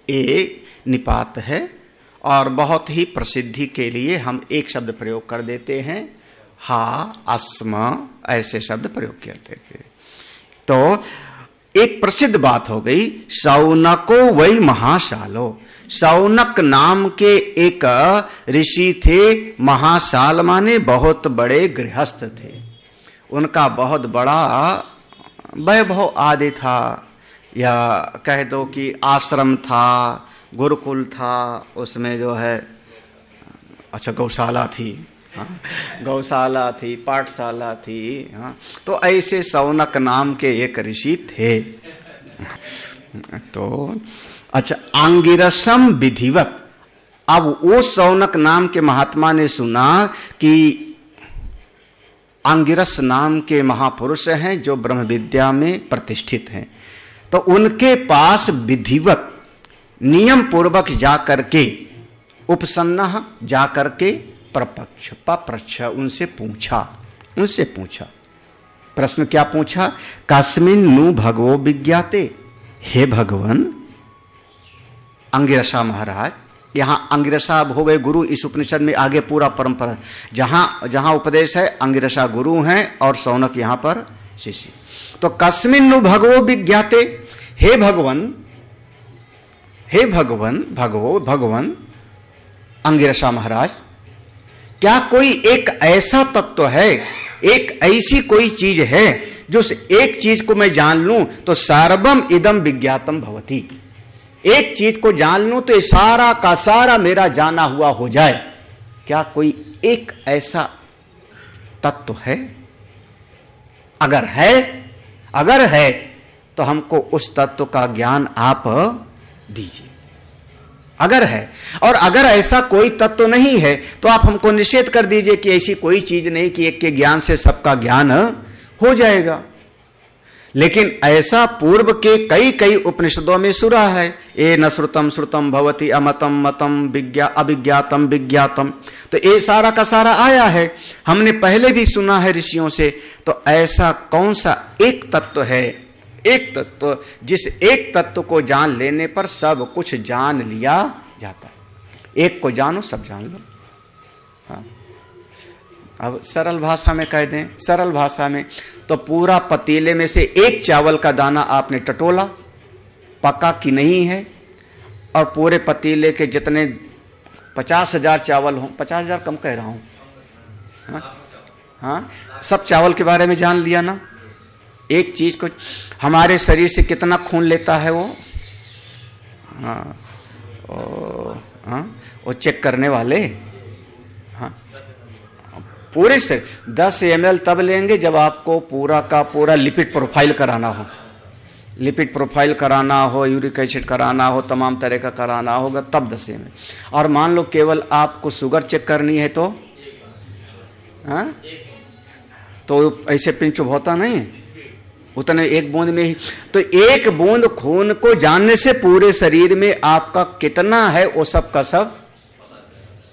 S1: एक निपात है और बहुत ही प्रसिद्धि के लिए हम एक शब्द प्रयोग कर देते हैं, हा अस्म ऐसे शब्द प्रयोग करते थे। तो एक प्रसिद्ध बात हो गई, शौनको वै महाशालो। शौनक नाम के एक ऋषि थे, महाशाल माने बहुत बड़े गृहस्थ थे, उनका बहुत बड़ा वैभव आदि था, या कह दो कि आश्रम था, गुरुकुल था, उसमें जो है अच्छा गौशाला थी, हाँ, गौशाला थी, पाठशाला थी, हाँ, तो ऐसे शौनक नाम के एक ऋषि थे। तो अच्छा अंगिरसम विधिवत, अब वो शौनक नाम के महात्मा ने सुना कि अंगिरस नाम के महापुरुष हैं जो ब्रह्म विद्या में प्रतिष्ठित हैं, तो उनके पास विधिवत नियम पूर्वक जा करके, उपसन्न जा करके पप्रच्छ उनसे पूछा। प्रश्न क्या पूछा? कस्मिन् नु भगवो विज्ञाते, हे भगवान। अंगिरसा महाराज, यहां अंगिरसा हो गए गुरु, इस उपनिषद में आगे पूरा परंपरा, जहां उपदेश है अंगिरसा गुरु हैं और शौनक यहां पर शिष्य। तो कस्मिन् नु भगवो विज्ञाते, हे भगवान अंगिरसा महाराज, क्या कोई एक ऐसा तत्व है, एक ऐसी कोई चीज है जो एक चीज को मैं जान लूं तो सर्वम इदम विज्ञातम भवति। एक चीज को जान लूं तो ये सारा का सारा मेरा जाना हुआ हो जाए। क्या कोई एक ऐसा तत्व है? अगर है तो हमको उस तत्व का ज्ञान आप दीजिए। अगर है, और अगर ऐसा कोई तत्व नहीं है तो आप हमको निषेध कर दीजिए कि ऐसी कोई चीज नहीं कि एक के ज्ञान से सबका ज्ञान हो जाएगा। लेकिन ऐसा पूर्व के कई उपनिषदों में सुरा है, ए न श्रुतम श्रुतम भवति अमतम मतम अविज्ञातम विज्ञातम। तो ये सारा का सारा आया है, हमने पहले भी सुना है ऋषियों से। तो ऐसा कौन सा एक तत्व है, एक तत्व जिस एक तत्व को जान लेने पर सब कुछ जान लिया जाता है। एक को जानो सब जान लो। हाँ, अब सरल भाषा में कह दें, सरल भाषा में तो पूरा पतीले में से एक चावल का दाना आपने टटोला, पका कि नहीं है, और पूरे पतीले के जितने 50,000 चावल हों, 50,000 कम कह रहा हूं, हाँ, सब चावल के बारे में जान लिया ना। एक चीज को, हमारे शरीर से कितना खून लेता है वो, हाँ, वो चेक करने वाले, हाँ, पूरे से 10 ml तब लेंगे जब आपको पूरा का पूरा लिपिड प्रोफाइल कराना हो, लिपिड प्रोफाइल कराना हो, यूरिक एसिड कराना हो, तमाम तरह का कराना होगा, तब 10 ml। और मान लो केवल आपको शुगर चेक करनी है तो, हाँ, तो ऐसे पिंच होता नहीं है, उतने एक बूंद में ही। तो एक बूंद खून को जानने से पूरे शरीर में आपका कितना है वो सब का सब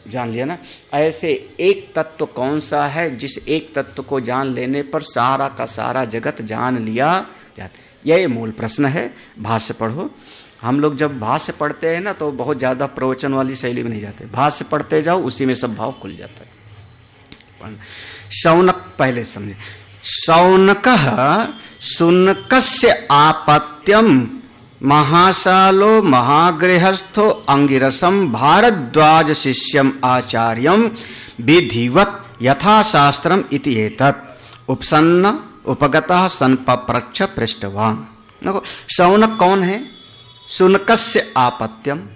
S1: जान लिया ना। ऐसे एक तत्व कौन सा है जिस एक तत्व को जान लेने पर सारा का सारा जगत जान लिया जाता है? यह मूल प्रश्न है। भाष्य पढ़ो। हम लोग जब भाष्य पढ़ते हैं ना तो बहुत ज्यादा प्रवचन वाली शैली में नहीं जाते, भाष्य पढ़ते जाओ, उसी में सब भाव खुल जाता है। शौनक पहले समझे। शौनकः शुनकस्य आपत्यम महासालो महागृहस्थो अंगिरसम भारद्वाज शिष्यम आचार्यम विधिवत यथाशास्त्रम इति एतत् उपसन्न उपगतः संपप्रच्छ पृष्ठवान। देखो शौनक कौन है? शुनकस्य आपत्यम,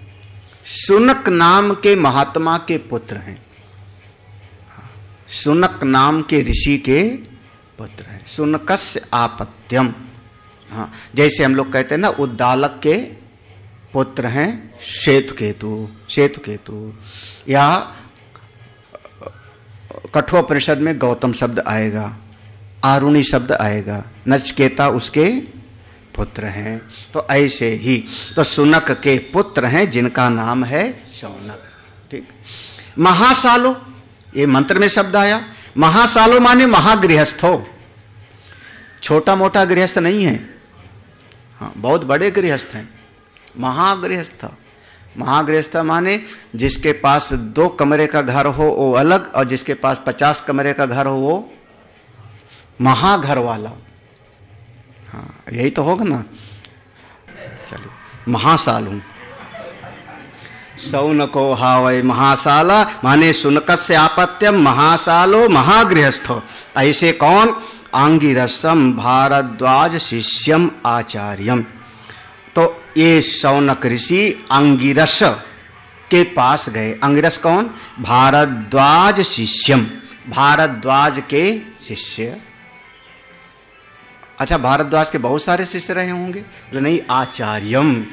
S1: शुनक नाम के महात्मा के पुत्र हैं, शुनक नाम के ऋषि के पुत्र हैं। शुनकस्य आपत्यम, हाँ, जैसे हम लोग कहते हैं ना उद्दालक के पुत्र हैं श्वेतकेतु, श्वेतकेतु, या कठोपनिषद में गौतम शब्द आएगा, आरुणि शब्द आएगा, नचिकेता उसके पुत्र हैं। तो ऐसे ही तो शुनक के पुत्र हैं जिनका नाम है शौनक। ठीक। महासालो, ये मंत्र में शब्द आया, महासालो माने महागृहस्थो, छोटा मोटा गृहस्थ नहीं है, हाँ, बहुत बड़े गृहस्थ हैं। महागृहस्थ, महागृहस्थ माने जिसके पास 2 कमरे का घर हो वो अलग, और जिसके पास 50 कमरे का घर हो वो महाघर वाला। हाँ, यही तो होगा ना। चलिए, महासाल हूं। शौनको हावै महासाला माने शुनकस्य आपत्यम महासालो महागृहस्थो। ऐसे कौन? आंगिरसम भारद्वाज शिष्यम आचार्यम। तो ये शौनक ऋषि अंगिरस के पास गए। अंगिरस कौन? भारद्वाज शिष्यम, भारद्वाज के शिष्य। अच्छा, भारद्वाज के बहुत सारे शिष्य रहे होंगे? नहीं, आचार्यम,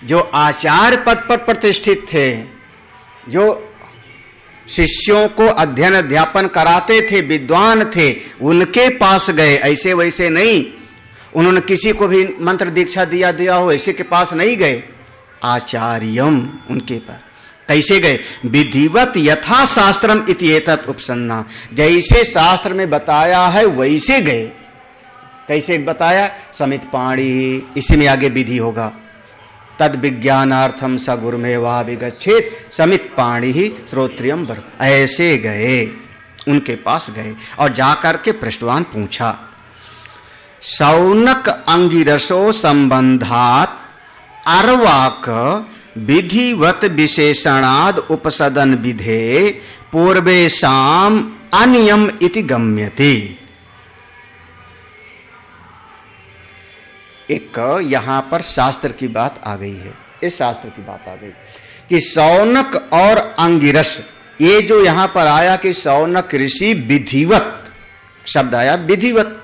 S1: जो आचार्य पद पर प्रतिष्ठित थे, जो शिष्यों को अध्ययन अध्यापन कराते थे, विद्वान थे, उनके पास गए। ऐसे वैसे नहीं, उन्होंने किसी को भी मंत्र दीक्षा दिया हो ऐसे के पास नहीं गए। आचार्यम, उनके पर कैसे गए? विधिवत यथा शास्त्रम इति एतत् उपसन्ना, जैसे शास्त्र में बताया है वैसे गए। कैसे बताया? समित पाणी, इसी में आगे विधि होगा। तद विज्ञानार्थम स गुरुमेवा विगच्छेत समित पाणी ही श्रोत्रियम बर, ऐसे गए, उनके पास गए और जाकर के पृष्ठवान पूछा। शौनक अंगिरसो संबंधात अर्वाक विधिवत विशेषणाद उपसदन विधे पूर्वेशाम अनियम इति गम्यते। एक यहां पर शास्त्र की बात आ गई है, इस शास्त्र की बात आ गई कि शौनक और अंगिरस, ये जो यहां पर आया कि शौनक ऋषि विधिवत शब्द आया, विधिवत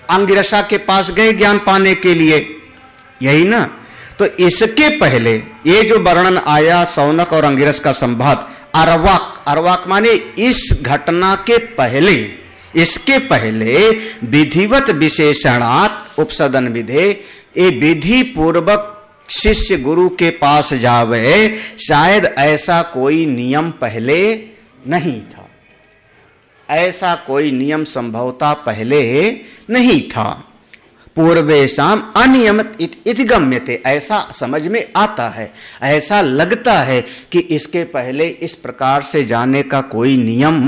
S1: अंगिरसा के पास गए ज्ञान पाने के लिए, यही ना? तो इसके पहले ये जो वर्णन आया शौनक और अंगिरस का संवाद, अर्वाक, अर्वाक माने इस घटना के पहले, इसके पहले विधिवत विशेषणात् उपसदन विधे, ये विधि पूर्वक शिष्य गुरु के पास जावे, शायद ऐसा कोई नियम पहले नहीं था, ऐसा कोई नियम संभवतः पहले नहीं था। पूर्वेशाम अनियमित इति गम्यते, ऐसा समझ में आता है, ऐसा लगता है कि इसके पहले इस प्रकार से जाने का कोई नियम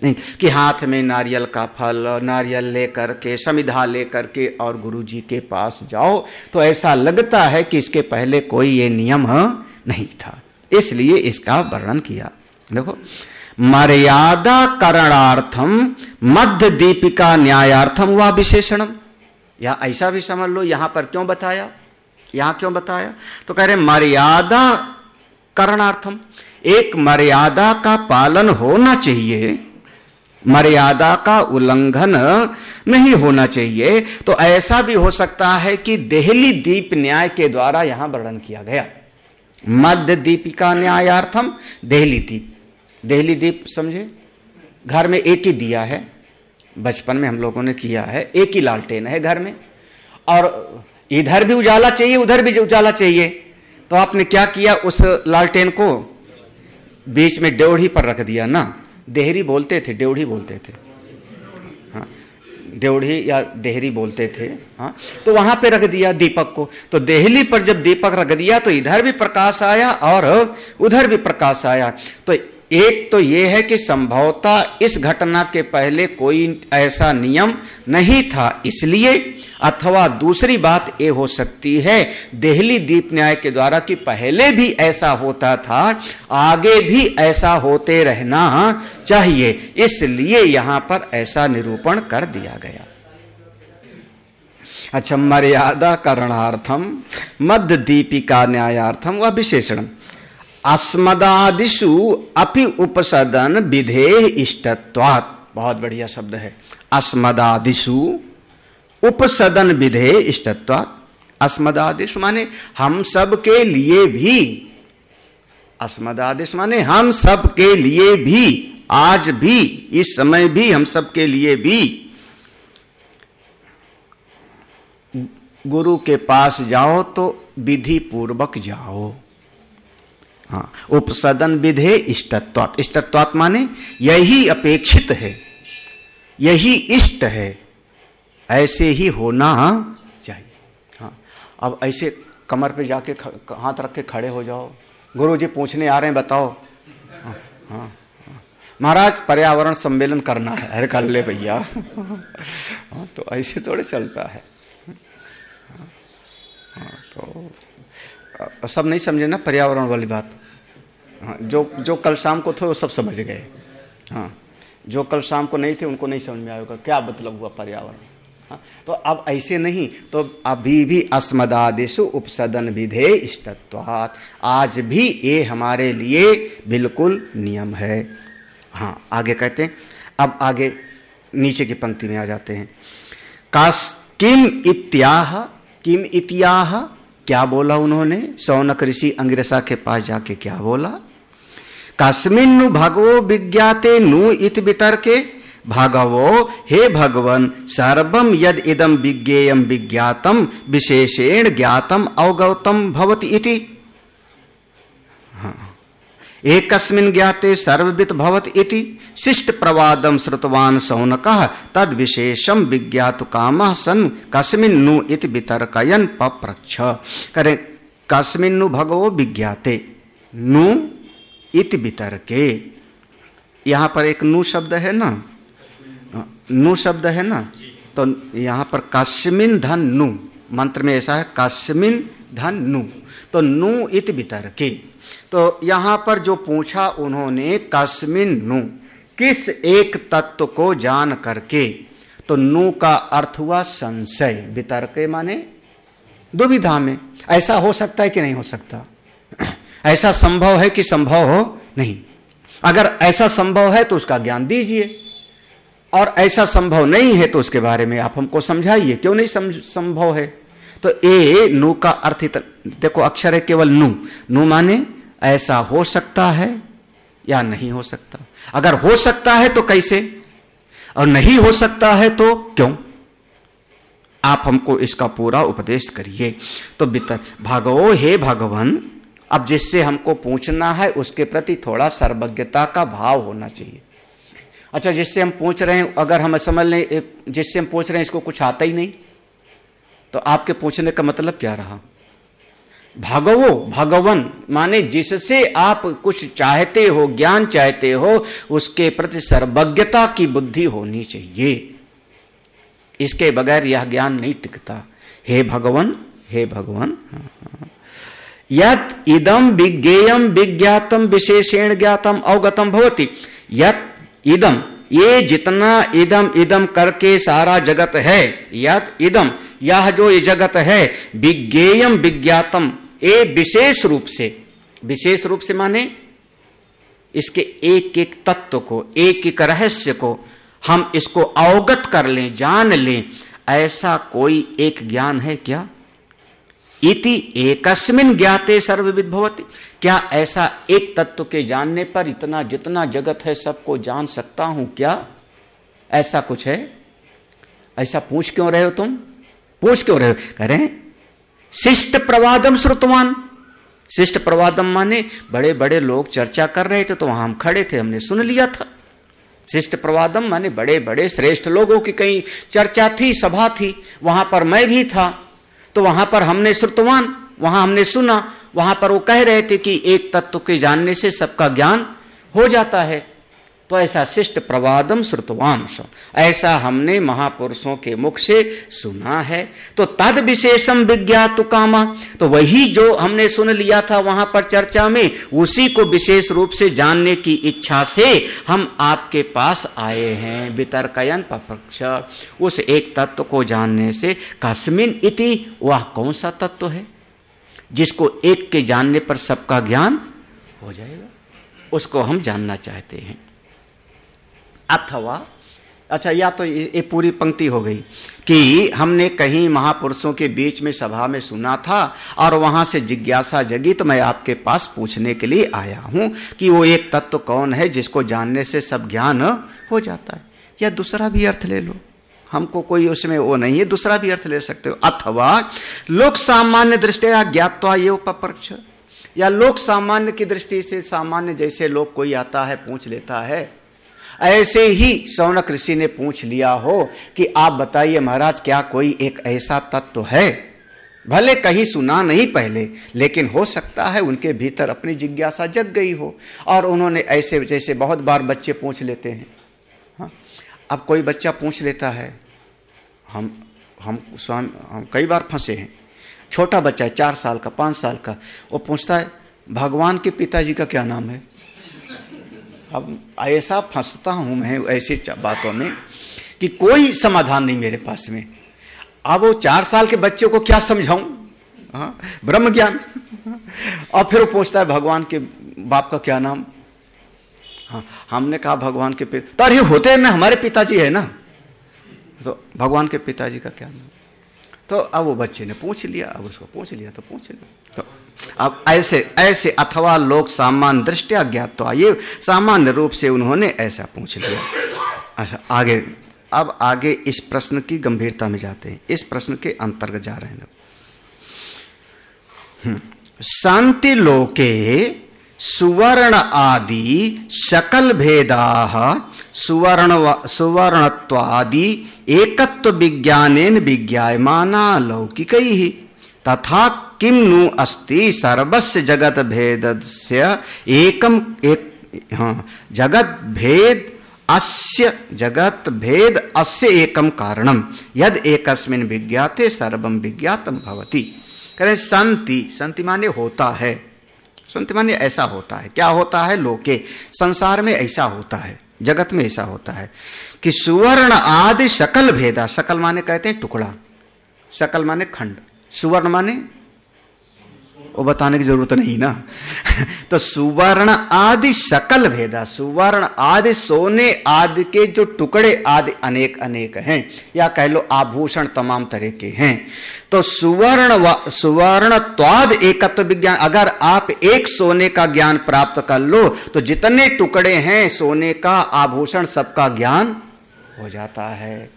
S1: नहीं कि हाथ में नारियल का फल, नारियल लेकर के, समिधा लेकर के और गुरु जी के पास जाओ, तो ऐसा लगता है कि इसके पहले कोई ये नियम नहीं था, इसलिए इसका वर्णन किया। देखो, मर्यादा करणार्थम मध्य दीपिका न्यायार्थम व विशेषणम, या ऐसा भी समझ लो यहां पर क्यों बताया, यहां क्यों बताया? तो कह रहे मर्यादा करणार्थम, एक मर्यादा का पालन होना चाहिए, मर्यादा का उल्लंघन नहीं होना चाहिए। तो ऐसा भी हो सकता है कि देहली दीप न्याय के द्वारा यहां वर्णन किया गया। मध्य दीपिका न्यायार्थम देहली दीप, देहली दीप समझे, घर में एक ही दिया है, बचपन में हम लोगों ने किया है, एक ही लालटेन है घर में, और इधर भी उजाला चाहिए उधर भी उजाला चाहिए, तो आपने क्या किया, उस लालटेन को बीच में ड्योढ़ी पर रख दिया ना, देहरी बोलते थे, ड्योढ़ी बोलते थे, हाँ, ड्योढ़ी या देहरी बोलते थे, हाँ, तो वहां पे रख दिया दीपक को। तो देहली पर जब दीपक रख दिया तो इधर भी प्रकाश आया और उधर भी प्रकाश आया। तो एक तो ये है कि संभवतः इस घटना के पहले कोई ऐसा नियम नहीं था इसलिए, अथवा दूसरी बात ये हो सकती है देहली दीप न्याय के द्वारा कि पहले भी ऐसा होता था, आगे भी ऐसा होते रहना चाहिए, इसलिए यहां पर ऐसा निरूपण कर दिया गया। अच्छा, मर्यादा करणार्थम मध्य दीपिका न्यायार्थम व विशेषणम अस्मदादिषु अपि उपसदन विधेय इष्टत्वात्, बहुत बढ़िया शब्द है, अस्मदादिषु उपसदन विधेय इष्टत्वात्। अस्मदादिषु माने हम सब के लिए भी, अस्मदादिषु माने हम सब के लिए भी, आज भी, इस समय भी हम सब के लिए भी गुरु के पास जाओ तो विधि पूर्वक जाओ। हाँ, उपसदन विधे इष्टत्वात्, इष्टत्वात् माने यही अपेक्षित है, यही इष्ट है, ऐसे ही होना चाहिए। हाँ, अब ऐसे कमर पे जाके हाथ रख के खड़े हो जाओ, गुरु जी पूछने आ रहे हैं बताओ, हाँ, हाँ, महाराज पर्यावरण सम्मेलन करना है, अरे कर ले भैया। हाँ, तो ऐसे थोड़े चलता है। हाँ, तो सब नहीं समझे ना पर्यावरण वाली बात। हाँ, जो कल शाम को थे वो सब समझ गए। हाँ, जो कल शाम को नहीं थे उनको नहीं समझ में आएगा क्या मतलब हुआ पर्यावरण। हाँ, तो अब ऐसे नहीं, तो अभी भी अस्मदादिषु उपसदन विधे इष्टत्वात्, आज भी ये हमारे लिए बिल्कुल नियम है। हाँ, आगे कहते हैं, अब आगे नीचे की पंक्ति में आ जाते हैं। किम इत्याह, किम इत्याह, क्या बोला उन्होंने, शौनक ऋषि अंगिरसा के पास जाके क्या बोला, कस्मिन्नु भगवो विज्ञाते नु इत वितर्के, भगवो हे भगवन सर्वम यद इदम विज्ञेयम विज्ञातम विशेषेण ज्ञातम अवगतम भवति इति। एकस्मिन् ज्ञाते सर्ववित् भवति इति शिष्ट प्रवादम श्रुतवान शौनकः तद विशेषम विज्ञातु कामः सन कस्मिन्नु इति वितर्कयन् पप्रच्छ। करें कस्मिन्नु भगवो विज्ञाते नु इति वितर्के। यहाँ पर एक नु शब्द है ना, नु शब्द है ना, तो यहाँ पर कस्मिन् धन नु, मंत्र में ऐसा है कस्मिन् धन नु, तो नु इति वितर्के। तो यहाँ पर जो पूछा उन्होंने कस्मिन् नु, किस एक तत्व को जान करके, तो नु का अर्थ हुआ संशय, वितर्के माने दुविधा में। ऐसा हो सकता है कि नहीं हो सकता, ऐसा संभव है कि संभव हो नहीं। अगर ऐसा संभव है तो उसका ज्ञान दीजिए, और ऐसा संभव नहीं है तो उसके बारे में आप हमको समझाइए क्यों नहीं संभव है। तो ए नु का अर्थ देखो, अक्षर है केवल नु, नु माने ऐसा हो सकता है या नहीं हो सकता। अगर हो सकता है तो कैसे, और नहीं हो सकता है तो क्यों, आप हमको इसका पूरा उपदेश करिए। तो भागवो हे भगवान, अब जिससे हमको पूछना है उसके प्रति थोड़ा सर्वज्ञता का भाव होना चाहिए। अच्छा, जिससे हम पूछ रहे हैं, अगर हम समझ लें जिससे हम पूछ रहे हैं इसको कुछ आता ही नहीं, तो आपके पूछने का मतलब क्या रहा। भागवो भगवन माने जिससे आप कुछ चाहते हो, ज्ञान चाहते हो, उसके प्रति सर्वज्ञता की बुद्धि होनी चाहिए। इसके बगैर यह ज्ञान नहीं टिकता। हे भगवान, हे भगवान, यत् इदम विज्ञेयम विज्ञातम विशेषेण ज्ञातम अवगतम भवति। यत् इदम, ये जितना इदम इदम करके सारा जगत है, यत् इदम, यह जो ये जगत है, विज्ञेयम विज्ञातम, ये विशेष रूप से माने इसके एक एक तत्व को, एक एक रहस्य को हम इसको अवगत कर लें, जान लें, ऐसा कोई एक ज्ञान है क्या। इति एकस्मिन् ज्ञाते सर्वविद् भवति, क्या ऐसा एक तत्व के जानने पर इतना जितना जगत है सबको जान सकता हूं क्या, ऐसा कुछ है। ऐसा पूछ क्यों रहे हो तुम, पूछ क्यों रहे हो। करें शिष्ट प्रवादम श्रुतवान, शिष्ट प्रवादम माने बड़े बड़े लोग चर्चा कर रहे थे तो वहां हम खड़े थे, हमने सुन लिया था। शिष्ट प्रवादम माने बड़े बड़े श्रेष्ठ लोगों की कहीं चर्चा थी, सभा थी, वहां पर मैं भी था, तो वहां पर हमने श्रुतवान, वहां हमने सुना, वहां पर वो कह रहे थे कि एक तत्व के जानने से सबका ज्ञान हो जाता है। तो ऐसा शिष्ट प्रवादम श्रुतवान, ऐसा हमने महापुरुषों के मुख से सुना है। तो तद विशेषम विज्ञातु कामा, तो वही जो हमने सुन लिया था वहां पर चर्चा में, उसी को विशेष रूप से जानने की इच्छा से हम आपके पास आए हैं। वितर्कयन् पप्रच्छ, उस एक तत्व को जानने से, कस्मिन् इति, वह कौन सा तत्व है जिसको एक के जानने पर सबका ज्ञान हो जाएगा, उसको हम जानना चाहते हैं। अथवा, अच्छा, या तो ये पूरी पंक्ति हो गई कि हमने कहीं महापुरुषों के बीच में सभा में सुना था और वहां से जिज्ञासा जगी, तो मैं आपके पास पूछने के लिए आया हूं कि वो एक तत्व कौन है जिसको जानने से सब ज्ञान हो जाता है। या दूसरा भी अर्थ ले लो, हमको कोई उसमें वो नहीं है, दूसरा भी अर्थ ले सकते हो। अथवा लोक सामान्य दृष्टिया ज्ञात्वा ये पप्रच्छ, या लोक सामान्य की दृष्टि से, सामान्य जैसे लोग कोई आता है पूछ लेता है, ऐसे ही शौनक ऋषि ने पूछ लिया हो कि आप बताइए महाराज, क्या कोई एक ऐसा तत्व है, भले कहीं सुना नहीं पहले, लेकिन हो सकता है उनके भीतर अपनी जिज्ञासा जग गई हो, और उन्होंने ऐसे जैसे बहुत बार बच्चे पूछ लेते हैं। हाँ, अब कोई बच्चा पूछ लेता है, हम कई बार फंसे हैं, छोटा बच्चा है 4 साल का 5 साल का, वो पूछता है भगवान के पिताजी का क्या नाम है। अब ऐसा फंसता हूं मैं ऐसी बातों में कि कोई समाधान नहीं मेरे पास में। अब वो 4 साल के बच्चे को क्या समझाऊं, हाँ, ब्रह्म ज्ञान। और फिर वो पूछता है भगवान के बाप का क्या नाम। हाँ, हमने कहा भगवान के पिता, तो अरे होते ना हमारे पिताजी है ना, तो भगवान के पिताजी का क्या नाम। तो अब वो बच्चे ने पूछ लिया, अब उसको पूछ लिया तो पूछ लिया। तो अब ऐसे अथवा लोग सामान्य दृष्टिया ज्ञात्वा, ये सामान्य रूप से उन्होंने ऐसा पूछ लिया। अच्छा, अब आगे इस प्रश्न की गंभीरता में जाते हैं, इस प्रश्न के अंतर्गत जा रहे हैं। शांति लोके सुवर्ण आदि सकल भेदाः सुवर्णत्वादि एकत्व विज्ञानेन विज्ञायमाना लौकिकैः तथा किम नु अस्ति सर्वस्य जगत भेदस्य एकम जगत भेद अस्य एकम कारणम यद एकस्मिन् विज्ञाते सर्वम विज्ञातम भवति। करें संति माने होता है, संति माने ऐसा होता है। क्या होता है? लोके संसार में ऐसा होता है, जगत में ऐसा होता है कि सुवर्ण आदि सकल भेदा, सकल माने कहते हैं टुकड़ा, सकल माने खंड, सुवर्ण माने वो बताने की जरूरत नहीं ना तो सुवर्ण आदि सकल भेदा, सुवर्ण आदि सोने आदि के जो टुकड़े आदि अनेक अनेक हैं, या कह लो आभूषण तमाम तरह के हैं। तो सुवर्ण त्वाद एकत्व विज्ञान, अगर आप एक सोने का ज्ञान प्राप्त कर लो तो जितने टुकड़े हैं सोने का आभूषण सबका ज्ञान हो जाता है।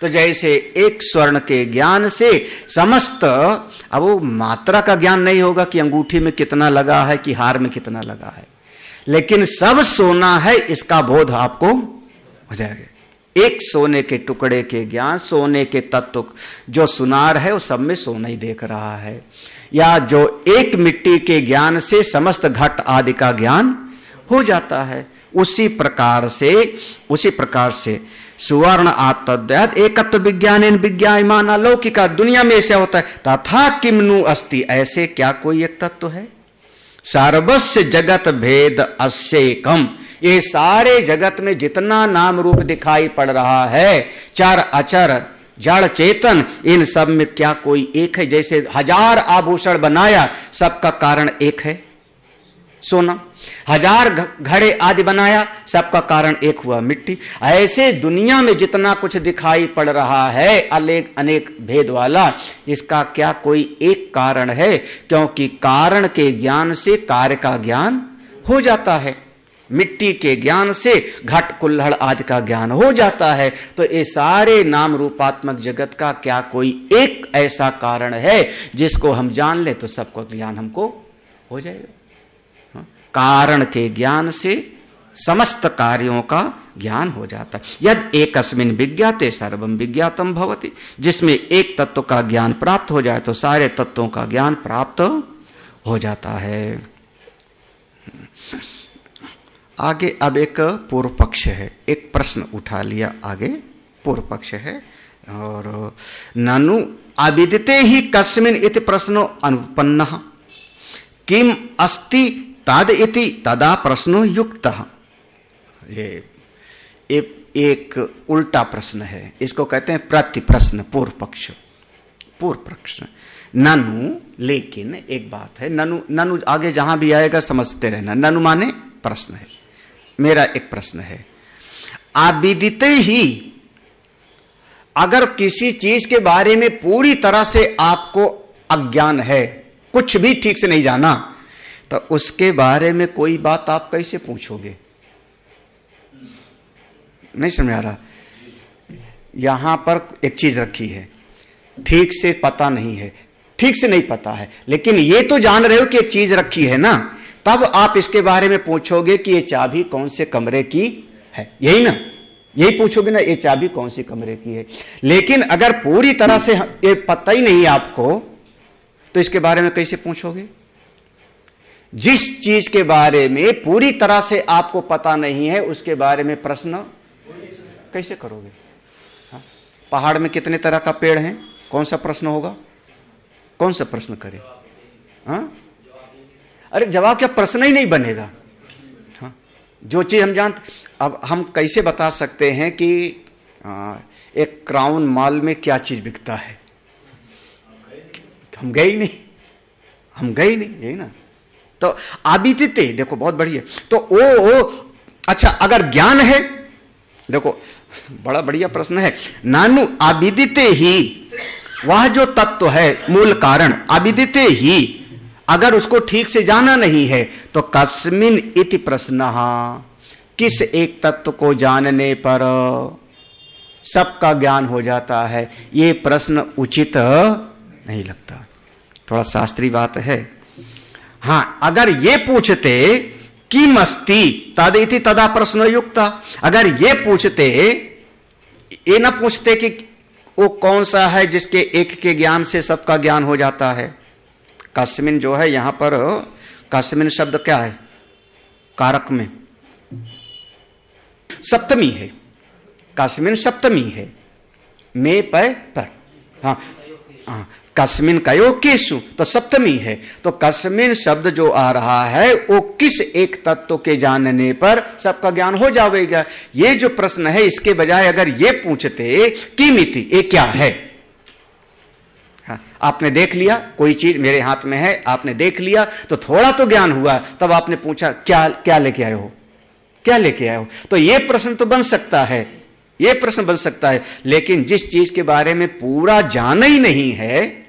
S1: तो जैसे एक स्वर्ण के ज्ञान से समस्त, अब वो मात्रा का ज्ञान नहीं होगा कि अंगूठी में कितना लगा है कि हार में कितना लगा है, लेकिन सब सोना है इसका बोध आपको हो जाएगा। एक सोने के टुकड़े के ज्ञान, सोने के तत्व जो सुनार है वो सब में सोना ही देख रहा है, या जो एक मिट्टी के ज्ञान से समस्त घट आदि का ज्ञान हो जाता है। उसी प्रकार से सुवर्ण आत्तद्वैत एकत्व विज्ञानेन विज्ञायमान अलौकिका, दुनिया में ऐसा होता है। तथा किमनु अस्ति, ऐसे क्या कोई एक तत्व है? सर्वस्य जगत भेद अस्येकम, ये सारे जगत में जितना नाम रूप दिखाई पड़ रहा है, चर अचर जड़ चेतन, इन सब में क्या कोई एक है? जैसे 1000 आभूषण बनाया, सबका कारण एक है, सोना। 1000 घड़े आदि बनाया, सबका कारण एक हुआ, मिट्टी। ऐसे दुनिया में जितना कुछ दिखाई पड़ रहा है अनेक अनेक भेद वाला, इसका क्या कोई एक कारण है? क्योंकि कारण के ज्ञान से कार्य का ज्ञान हो जाता है, मिट्टी के ज्ञान से घट कुल्हड़ आदि का ज्ञान हो जाता है। तो ये सारे नाम रूपात्मक जगत का क्या कोई एक ऐसा कारण है जिसको हम जान ले तो सबको ज्ञान हमको हो जाएगा। कारण के ज्ञान से समस्त कार्यों का ज्ञान हो जाता है। यद एकस्मिन् विज्ञाते सर्वम विज्ञातम भवति, जिसमें एक तत्व का ज्ञान प्राप्त हो जाए तो सारे तत्वों का ज्ञान प्राप्त हो जाता है। आगे अब एक पूर्व पक्ष है, एक प्रश्न उठा लिया। आगे पूर्व पक्ष है, और ननु अविदिते ही कस्मिन् इति प्रश्नो अनुपन्नः किम अस्ति तद इति तदा प्रश्नो युक्तः। ये एक उल्टा प्रश्न है, इसको कहते हैं प्रति प्रश्न, पूर्व पक्ष, पूर्व प्रश्न। ननु, लेकिन एक बात है, ननु आगे जहां भी आएगा समझते रहना। ननु माने प्रश्न है, मेरा एक प्रश्न है। अविदिते ही, अगर किसी चीज के बारे में पूरी तरह से आपको अज्ञान है, कुछ भी ठीक से नहीं जाना, तो उसके बारे में कोई बात आप कैसे पूछोगे? नहीं समझ आ रहा? यहां पर एक चीज रखी है, ठीक से पता नहीं है, ठीक से नहीं पता है, लेकिन ये तो जान रहे हो कि एक चीज रखी है ना, तब आप इसके बारे में पूछोगे कि ये चाबी कौन से कमरे की है, यही ना, यही पूछोगे ना, ये चाबी कौन सी कमरे की है। लेकिन अगर पूरी तरह से ये पता ही नहीं आपको, तो इसके बारे में कैसे पूछोगे? जिस चीज के बारे में पूरी तरह से आपको पता नहीं है उसके बारे में प्रश्न कैसे करोगे? हाँ? पहाड़ में कितने तरह का पेड़ है, कौन सा प्रश्न होगा? कौन सा प्रश्न करे? हाँ? अरे जवाब क्या, प्रश्न ही नहीं बनेगा। हाँ? जो चीज हम जानते, अब हम कैसे बता सकते हैं कि एक क्राउन मॉल में क्या चीज बिकता है? हम गए ही नहीं, यही ना। तो अविदिते, देखो बहुत बढ़िया। तो ओ अच्छा, अगर ज्ञान है, देखो बड़ा बढ़िया प्रश्न है। नानु अविदिते ही, वह जो तत्व है मूल कारण, अविदिते ही, अगर उसको ठीक से जाना नहीं है तो कस्मिन इति प्रश्नः, किस एक तत्व को जानने पर सबका ज्ञान हो जाता है, ये प्रश्न उचित नहीं लगता। थोड़ा शास्त्रीय बात है। हाँ, अगर ये पूछते किमस्ति तदिति तदा प्रश्नो युक्ता, अगर ये पूछते, ये ना पूछते कि वो कौन सा है जिसके एक के ज्ञान से सबका ज्ञान हो जाता है। कस्मिन जो है यहां पर, कस्मिन शब्द क्या है, कारक में सप्तमी है, कस्मिन सप्तमी है, में पर, हाँ हाँ, कस्मिन कयो केशु तो सप्तमी है। तो कस्मिन शब्द जो आ रहा है वो किस एक तत्व के जानने पर सबका ज्ञान हो जाएगा। ये जो प्रश्न है इसके बजाय अगर ये पूछते कि मिति, ये क्या है। हाँ, आपने देख लिया कोई चीज मेरे हाथ में है, आपने देख लिया तो थोड़ा तो ज्ञान हुआ, तब आपने पूछा क्या क्या लेके आए हो, क्या लेके आए हो। तो ये प्रश्न तो बन सकता है, ये प्रश्न बन सकता है, लेकिन जिस चीज के बारे में पूरा जाना ही नहीं है,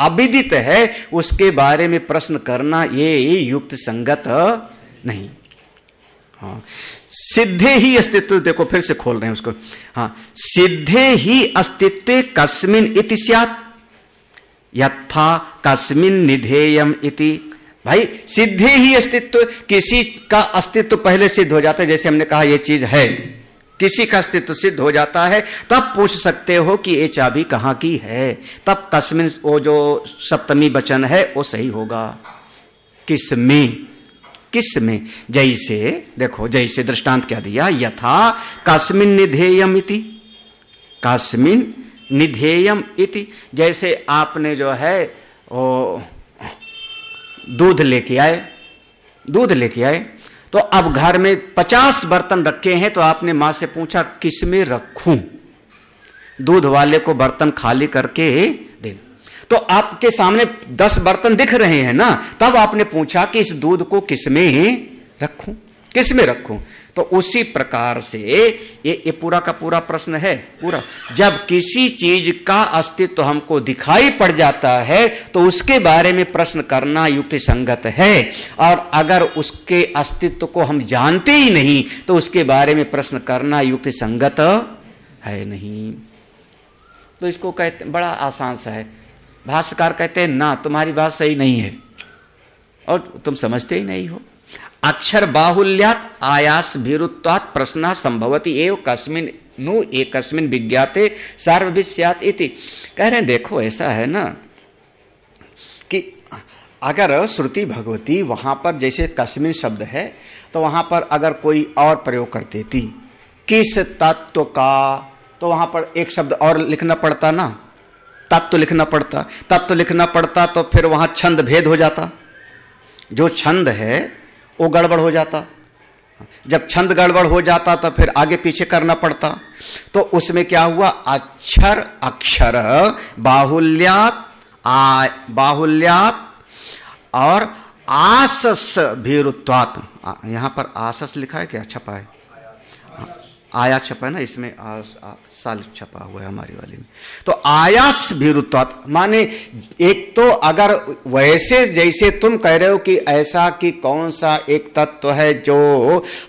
S1: अविदित है, उसके बारे में प्रश्न करना ये युक्त संगत नहीं। हाँ, सिद्धे ही अस्तित्व, देखो फिर से खोल रहे हैं उसको। हाँ, सिद्धे ही अस्तित्व कस्मिन इति स्यात् यथा कस्मिन निधेयम इति। भाई सिद्धे ही अस्तित्व, किसी का अस्तित्व पहले सिद्ध हो जाता है, जैसे हमने कहा ये चीज है, किसी का अस्तित्व सिद्ध हो जाता है, तब पूछ सकते हो कि ये चाबी कहां की है, तब कस्मिन वो जो सप्तमी वचन है वो सही होगा। किसमें, किसमें, जैसे देखो, जैसे दृष्टांत क्या दिया, यथा कस्मिन निधेयम इति, कस्मिन निधेयम इति। जैसे आपने जो है वो दूध लेके आए, दूध लेके आए, तो अब घर में 50 बर्तन रखे हैं, तो आपने मां से पूछा किस में रखूं, दूध वाले को बर्तन खाली करके दे। तो आपके सामने 10 बर्तन दिख रहे हैं ना, तब आपने पूछा कि इस दूध को किस में रखूं, किस में रखूं। तो उसी प्रकार से ये पूरा का पूरा प्रश्न है पूरा। जब किसी चीज का अस्तित्व हमको दिखाई पड़ जाता है तो उसके बारे में प्रश्न करना युक्ति संगत है, और अगर उसके अस्तित्व को हम जानते ही नहीं तो उसके बारे में प्रश्न करना युक्ति संगत है नहीं। तो इसको कहते, बड़ा आसान सा है। भाष्यकार कहते हैं ना, तुम्हारी बात सही नहीं है और तुम समझते ही नहीं हो। अक्षर बाहुल्यात आयास भीरुत्वात् प्रश्न संभवति एव कस्मिन नु एकस्मिन विज्ञाते सार्वभिस्यात् इति। कह रहे हैं देखो ऐसा है ना कि अगर श्रुति भगवती वहां पर जैसे कस्मिन शब्द है, तो वहां पर अगर कोई और प्रयोग कर देती किस तत्व का, तो वहां पर एक शब्द और लिखना पड़ता ना, तत्व लिखना पड़ता, तत्व लिखना पड़ता, तो फिर वहां छंद भेद हो जाता, जो छंद है वो गड़बड़ हो जाता। जब छंद गड़बड़ हो जाता तो फिर आगे पीछे करना पड़ता। तो उसमें क्या हुआ, अक्षर अक्षर बाहुल्यात बाहुल्यात और आसस भीरुत्वात्। यहां पर आसस लिखा है क्या, छपा है, आया छपा है ना, इसमें साल छपा हुआ है हमारी वाली में। तो आयास भीरुत्वात् माने एक तो अगर वैसे जैसे तुम कह रहे हो कि ऐसा कि कौन सा एक तत्व है जो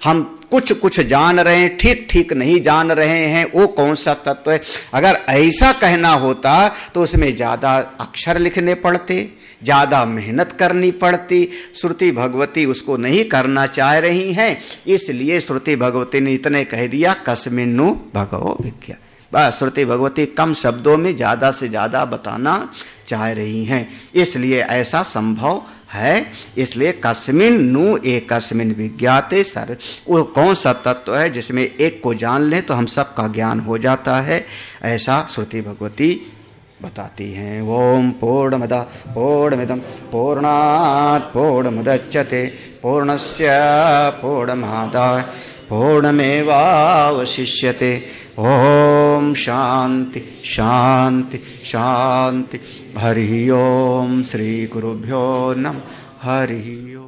S1: हम कुछ कुछ जान रहे हैं, ठीक ठीक नहीं जान रहे हैं, वो कौन सा तत्व है, अगर ऐसा कहना होता तो उसमें ज्यादा अक्षर लिखने पड़ते, ज्यादा मेहनत करनी पड़ती। श्रुति भगवती उसको नहीं करना चाह रही हैं, इसलिए श्रुति भगवती ने इतने कह दिया कस्मिन्नु भगवो विज्ञा। बस श्रुति भगवती कम शब्दों में ज्यादा से ज्यादा बताना चाह रही हैं, इसलिए ऐसा संभव है। इसलिए कस्मिन नु एकस्मिन विज्ञाते सर, वो कौन सा तत्व है जिसमें एक को जान लें तो हम सबका ज्ञान हो जाता है, ऐसा श्रुति भगवती बताती हैं। ओम पूर्णमद पूर्णमिदं पूर्णात् पूर्णमुदच्यते पूर्णस्य पूर्णमादाय पूर्णमेवावशिष्यते। ओम शांति शांति शांति। हरि ओम। श्री गुरुभ्यो नमः। हरि ओम।